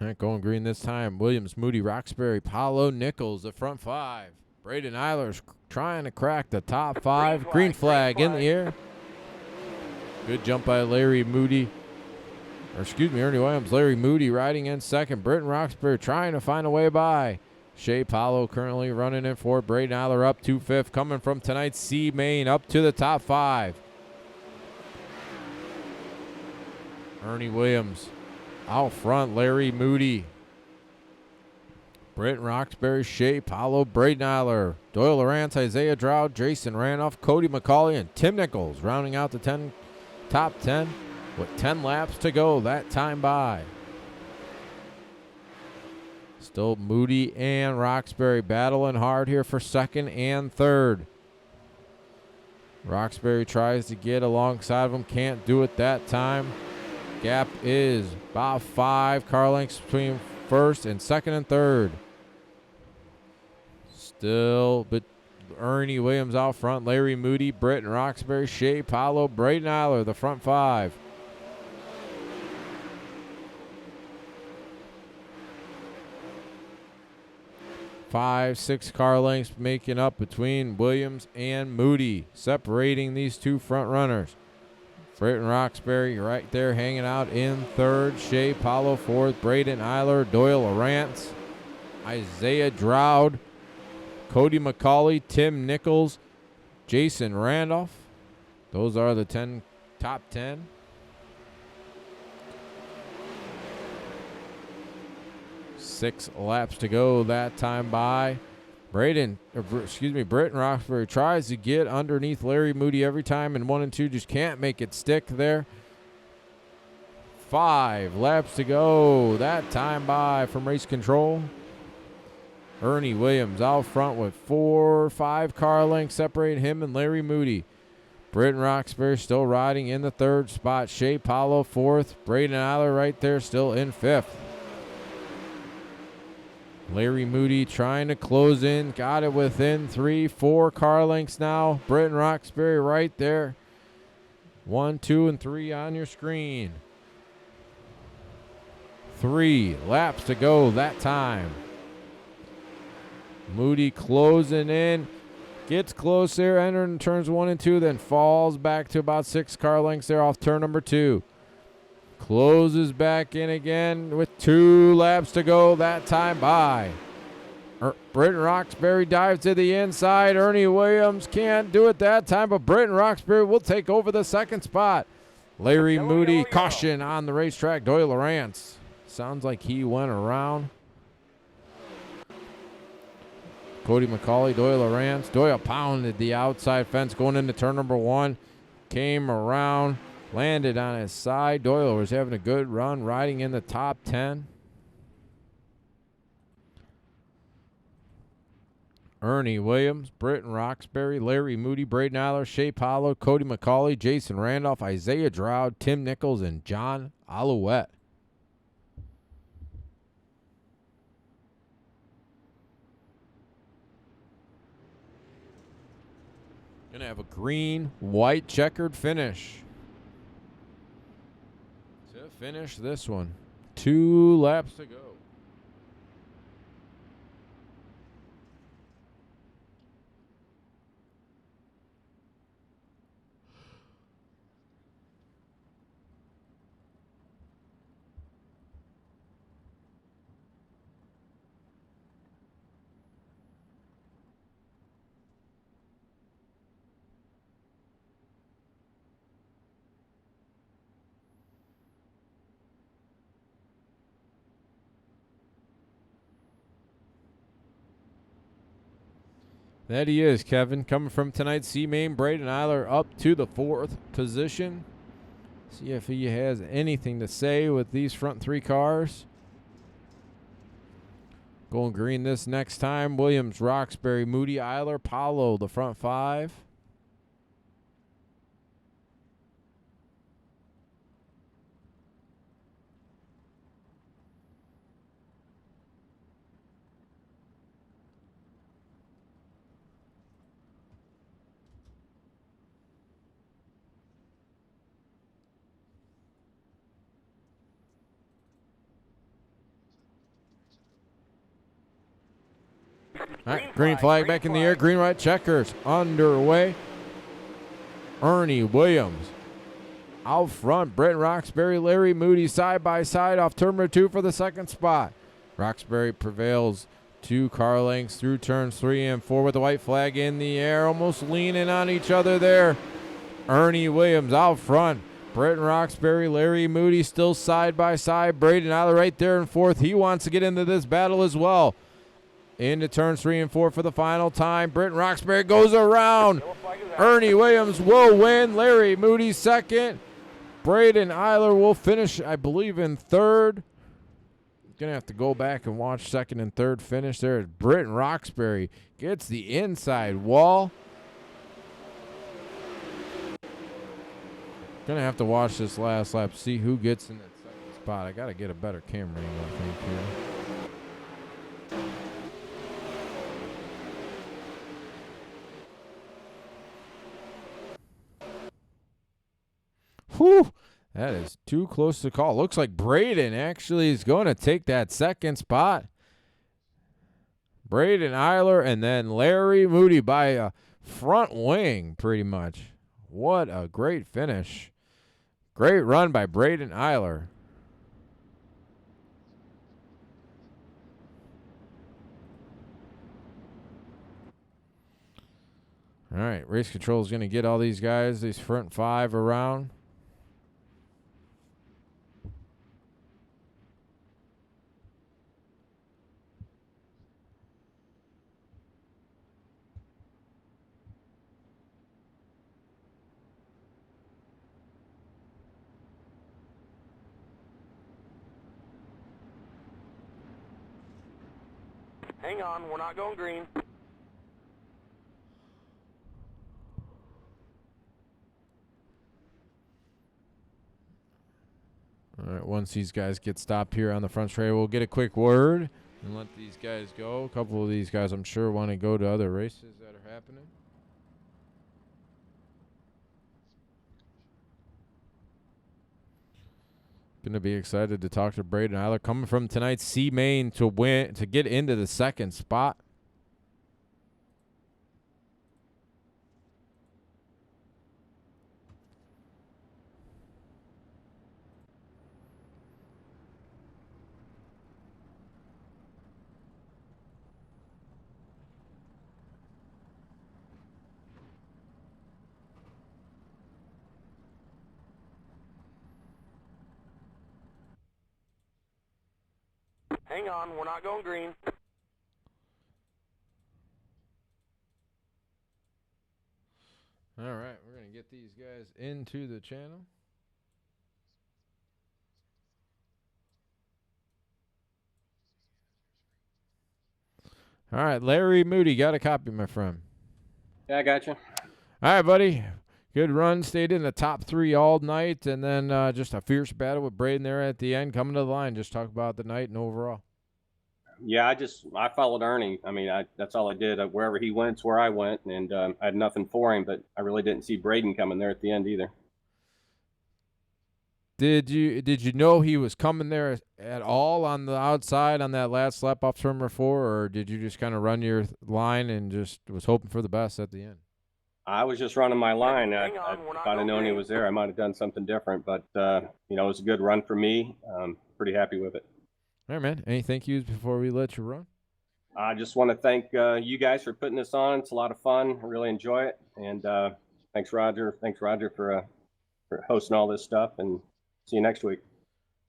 All right, going green this time. Williams, Moody, Roxbury, Paulo, Nichols, the front 5. Braden Eiler's trying to crack the top 5. Green flag in the air. Good jump by Larry Moody. Ernie Williams. Larry Moody riding in second. Britton Roxbury trying to find a way by. Shea Paulo currently running in fourth. Braden Eiler up to 5th. Coming from tonight's C main up to the top 5. Ernie Williams. Out front, Larry Moody. Britton Roxbury, Shea Paulo, Braden Eiler, Doyle Lawrence, Isaiah Drought, Jason Randolph, Cody McCauley, and Tim Nichols rounding out the top 10 with 10 laps to go that time by. Still Moody and Roxbury battling hard here for second and third. Roxbury tries to get alongside of him, can't do it that time. Gap is about 5 car lengths between first and second and third. Still, but Ernie Williams out front, Larry Moody, Britton Roxbury, Shea Paulo, Braden Eiler, the front 5. Five, 6 car lengths making up between Williams and Moody, separating these two front runners. Britton Roxbury right there hanging out in third. Shea Paulo fourth. Braden Eiler, Doyle Lawrence, Isaiah Drought, Cody McCauley, Tim Nichols, Jason Randolph. Those are the top 10. Six laps to go that time by. Britton Roxbury tries to get underneath Larry Moody every time, and 1 and 2 just can't make it stick there. 5 laps to go. That time by from Race Control. Ernie Williams out front with 5 car lengths separating him and Larry Moody. Britton Roxbury still riding in the 3rd spot. Shea Paulo 4th. Braden Eiler right there still in 5th. Larry Moody trying to close in. Got it within 4 car lengths now. Britton Roxbury right there. 1, 2, and 3 on your screen. 3 laps to go that time. Moody closing in. Gets close there, entering turns 1 and 2, then falls back to about 6 car lengths there off turn number 2. Closes back in again with 2 laps to go that time by. Britton Roxbury dives to the inside. Ernie Williams can't do it that time, but Britton Roxbury will take over the 2nd spot. Larry Moody, caution on the racetrack. Doyle Lawrence. Sounds like he went around. Cody McCauley, Doyle Lawrence. Doyle pounded the outside fence going into turn number 1. Came around, landed on his side. Doyle was having a good run, riding in the top 10. Ernie Williams, Britton Roxbury, Larry Moody, Braden Eiler, Shea Paulo, Cody McCauley, Jason Randolph, Isaiah Dowd, Tim Nichols, and John Alouette. Going to have a green, white checkered finish to finish this one. 2 laps to go. That he is, Kevin. Coming from tonight's C-Main, Braden Eiler up to the 4th position. See if he has anything to say with these front 3 cars. Going green this next time. Williams, Roxbury, Moody, Eiler, Paulo, the front 5. All right, green flag back in the air. Green, white checkers underway. Ernie Williams out front. Britton Roxbury, Larry Moody side by side off turn number 2 for the 2nd spot. Roxbury prevails 2 car lengths through turns 3 and 4 with the white flag in the air. Almost leaning on each other there. Ernie Williams out front. Britton Roxbury, Larry Moody still side by side. Braden Eiler right there in 4th. He wants to get into this battle as well. Into turns 3 and 4 for the final time. Britton Roxbury goes around. Ernie Williams will win. Larry Moody 2nd. Braden Eiler will finish, I believe, in 3rd. Going to have to go back and watch 2nd and 3rd finish there. Britton Roxbury gets the inside wall. Going to have to watch this last lap, see who gets in that 2nd spot. I got to get a better camera angle, I think, here. Whew, that is too close to call. Looks like Braden actually is going to take that 2nd spot. Braden Eiler and then Larry Moody by a front wing, pretty much. What a great finish. Great run by Braden Eiler. All right, Race Control is going to get all these guys, these front 5 around. Hang on, we're not going green. All right, once these guys get stopped here on the front straight, we'll get a quick word and let these guys go. A couple of these guys, I'm sure, want to go to other races that are happening. Gonna be excited to talk to Braden Eiler, coming from tonight's C Main to get into the second spot. Hang on, we're not going green. All right, we're gonna get these guys into the channel. All right, Larry Moody, got a copy, my friend. Yeah, I got you. All right, buddy. Good run. Stayed in the top 3 all night, and then just a fierce battle with Braden there at the end. Coming to the line, just talk about the night and overall. Yeah, I followed Ernie. I mean, that's all I did. Wherever he went's where I went, and I had nothing for him, but I really didn't see Braden coming there at the end either. Did you know he was coming there at all on the outside on that last lap off turn number 4, or did you just kind of run your line and just was hoping for the best at the end? I was just running my line. Hang on, we're If not I'd have going known he green. was there, I might have done something different. But it was a good run for me. Pretty happy with it. All right, man. Any thank yous before we let you run? I just want to thank you guys for putting this on. It's a lot of fun. I really enjoy it. And thanks, Roger. Thanks, Roger, for hosting all this stuff. And see you next week.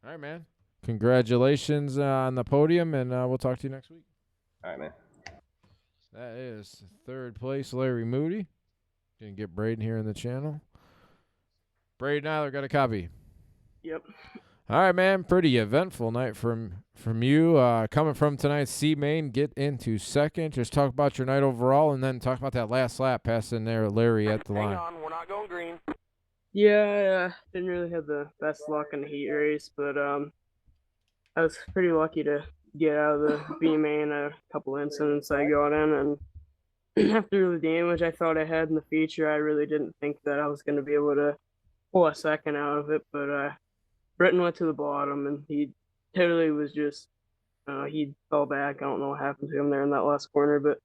All right, man. Congratulations on the podium, and we'll talk to you next week. All right, man. That is 3rd place, Larry Moody. Gonna get Braden here in the channel. Braden Eiler, got a copy. Yep. All right, man. Pretty eventful night from you. Coming from tonight's C Main, get into second. Just talk about your night overall, and then talk about that last lap passing there, Larry at the Hang line. on, we're not going green. Yeah, didn't really have the best luck in the heat race, but I was pretty lucky to get out of the B main a couple incidents I got in, and after the damage I thought I had in the feature, I really didn't think that I was going to be able to pull a second out of it, but Britton went to the bottom, and he totally was just, he fell back. I don't know what happened to him there in that last corner, but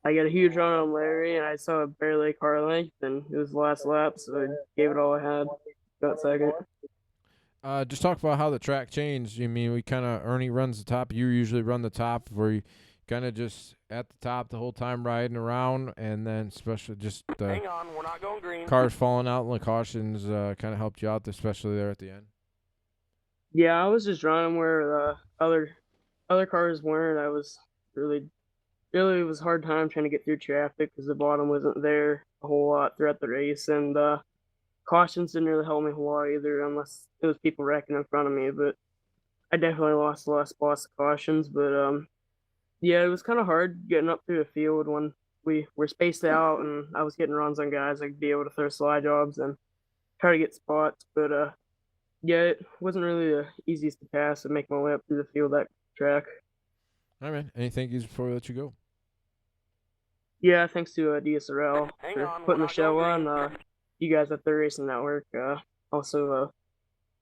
I got a huge run on Larry, and I saw barely car length, and it was the last lap, so I gave it all I had. Got second. Just talk about how the track changed. I mean, Ernie runs the top. You usually run the top, where you kind of just at the top the whole time riding around, and then especially just Hang on, we're not going green. cars falling out and the cautions kind of helped you out, especially there at the end. Yeah, I was just running where other cars weren't. I was really it was a hard time trying to get through traffic because the bottom wasn't there a whole lot throughout the race, and cautions didn't really help me a whole lot either, unless it was people wrecking in front of me. But I definitely lost a lot of spots of cautions. But yeah, it was kind of hard getting up through the field when we were spaced out, and I was getting runs on guys. I'd be able to throw slide jobs and try to get spots, but yeah, it wasn't really the easiest to pass and make my way up through the field that track. All right, man. Any thank yous before we let you go? Yeah, thanks to DSRL Hang for on, putting we're the not show going on. green. You guys at the Racing Network. Also,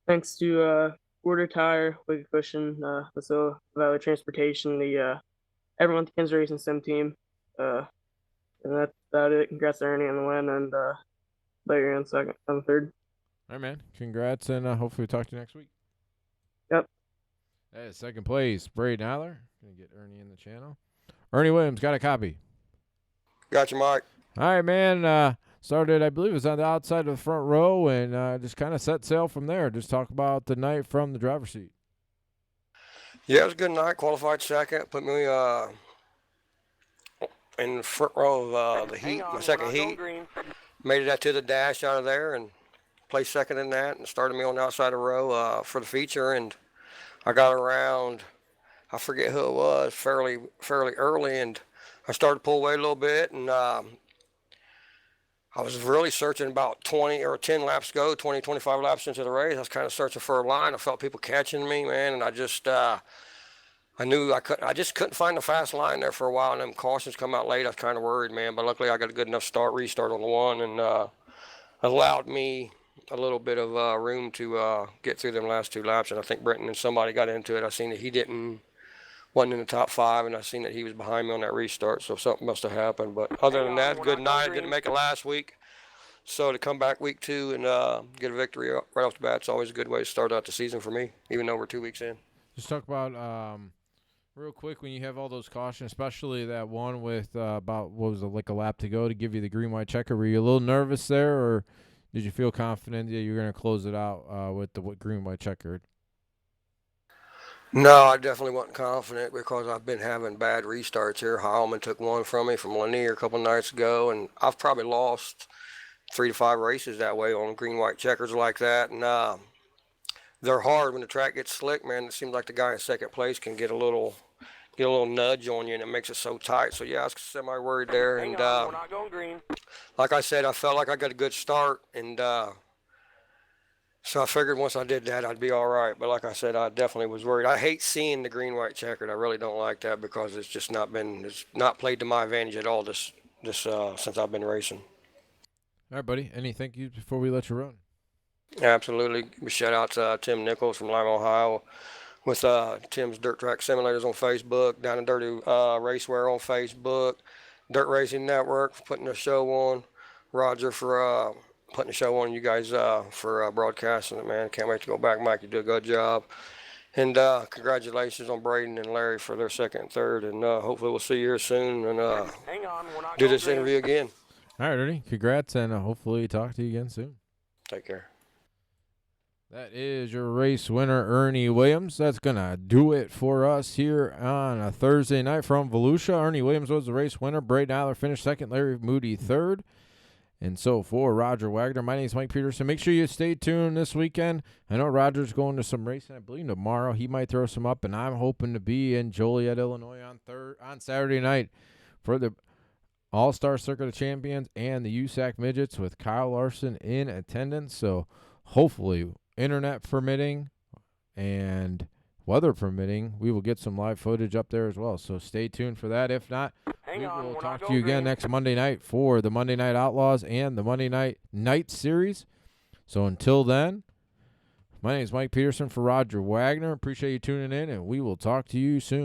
thanks to Order Tire, Wicked Cushion, also Valley Transportation, the everyone at the Kansas Racing Sim team. And that's about it. Congrats to Ernie on the win, and Larry on third. All right, man. Congrats, and hopefully we'll talk to you next week. Yep. That is 2nd place, Braden Eiler. Gonna get Ernie in the channel. Ernie Williams got a copy. Got you, Mike. All right, man. Started, I believe it was on the outside of the front row, and just kind of set sail from there. Just talk about the night from the driver's seat. Yeah, it was a good night. Qualified second. Put me in the front row of the Hang heat, on, my we're second not going heat. green. Made it out to the dash out of there and placed second in that, and started me on the outside of the row for the feature. And I got around I forget who it was, fairly early, and I started to pull away a little bit, and I was really searching about 20 or 10 laps ago, 20, 25 laps into the race. I was kind of searching for a line. I felt people catching me, man, and I just I knew I just couldn't find a fast line there for a while, and them cautions come out late. I was kind of worried, man, but luckily I got a good enough restart on the one, and allowed me a little bit of room to get through them last 2 laps. And I think Brenton and somebody got into it. I seen that he wasn't in the top 5, and I seen that he was behind me on that restart, so something must have happened. But other than that, good night. Didn't make it last week, so to come back week 2 and get a victory right off the bat, it's always a good way to start out the season for me, even though we're 2 weeks in. Just talk about real quick, when you have all those cautions, especially that one with about, what was it, like a lap to go to give you the green-white checker, were you a little nervous there, or did you feel confident that you were going to close it out with the green-white checkered? No, I definitely wasn't confident because I've been having bad restarts here. Heilman took one from me from Lanier a couple nights ago, and I've probably lost 3 to 5 races that way on green-white checkers like that. And they're hard when the track gets slick, man. It seems like the guy in second place can get a little nudge on you, and it makes it so tight. So yeah, I was semi-worried there. Hang And on, we're not going green. like I said, I felt like I got a good start, and so I figured once I did that, I'd be all right. But like I said, I definitely was worried. I hate seeing the green-white checkered. I really don't like that because it's not played to my advantage at all this since I've been racing. All right, buddy. Any thank yous before we let you run? Absolutely. Shout out to Tim Nichols from Lima, Ohio, with Tim's Dirt Track Simulators on Facebook, Down and Dirty Racewear on Facebook, Dirt Racing Network for putting the show on, Roger for putting the show on, you guys for broadcasting it, man. Can't wait to go back, Mike. You do a good job. And congratulations on Braden and Larry for their second and third. And hopefully we'll see you here soon and Hang on, we're not do going this green. interview again. All right, Ernie. Congrats, and hopefully talk to you again soon. Take care. That is your race winner, Ernie Williams. That's going to do it for us here on a Thursday night from Volusia. Ernie Williams was the race winner. Braden Aller finished second. Larry Moody third. And so for Roger Wagner, my name is Mike Peterson. Make sure you stay tuned this weekend. I know Roger's going to some racing. I believe tomorrow he might throw some up, and I'm hoping to be in Joliet, Illinois on Saturday night for the All-Star Circuit of Champions and the USAC Midgets with Kyle Larson in attendance. So hopefully, internet permitting and weather permitting, we will get some live footage up there as well. So stay tuned for that. If not, we will talk to you again next Monday night for the Monday Night Outlaws and the Monday Night Series. So until then, my name is Mike Peterson for Roger Wagner. Appreciate you tuning in, and we will talk to you soon.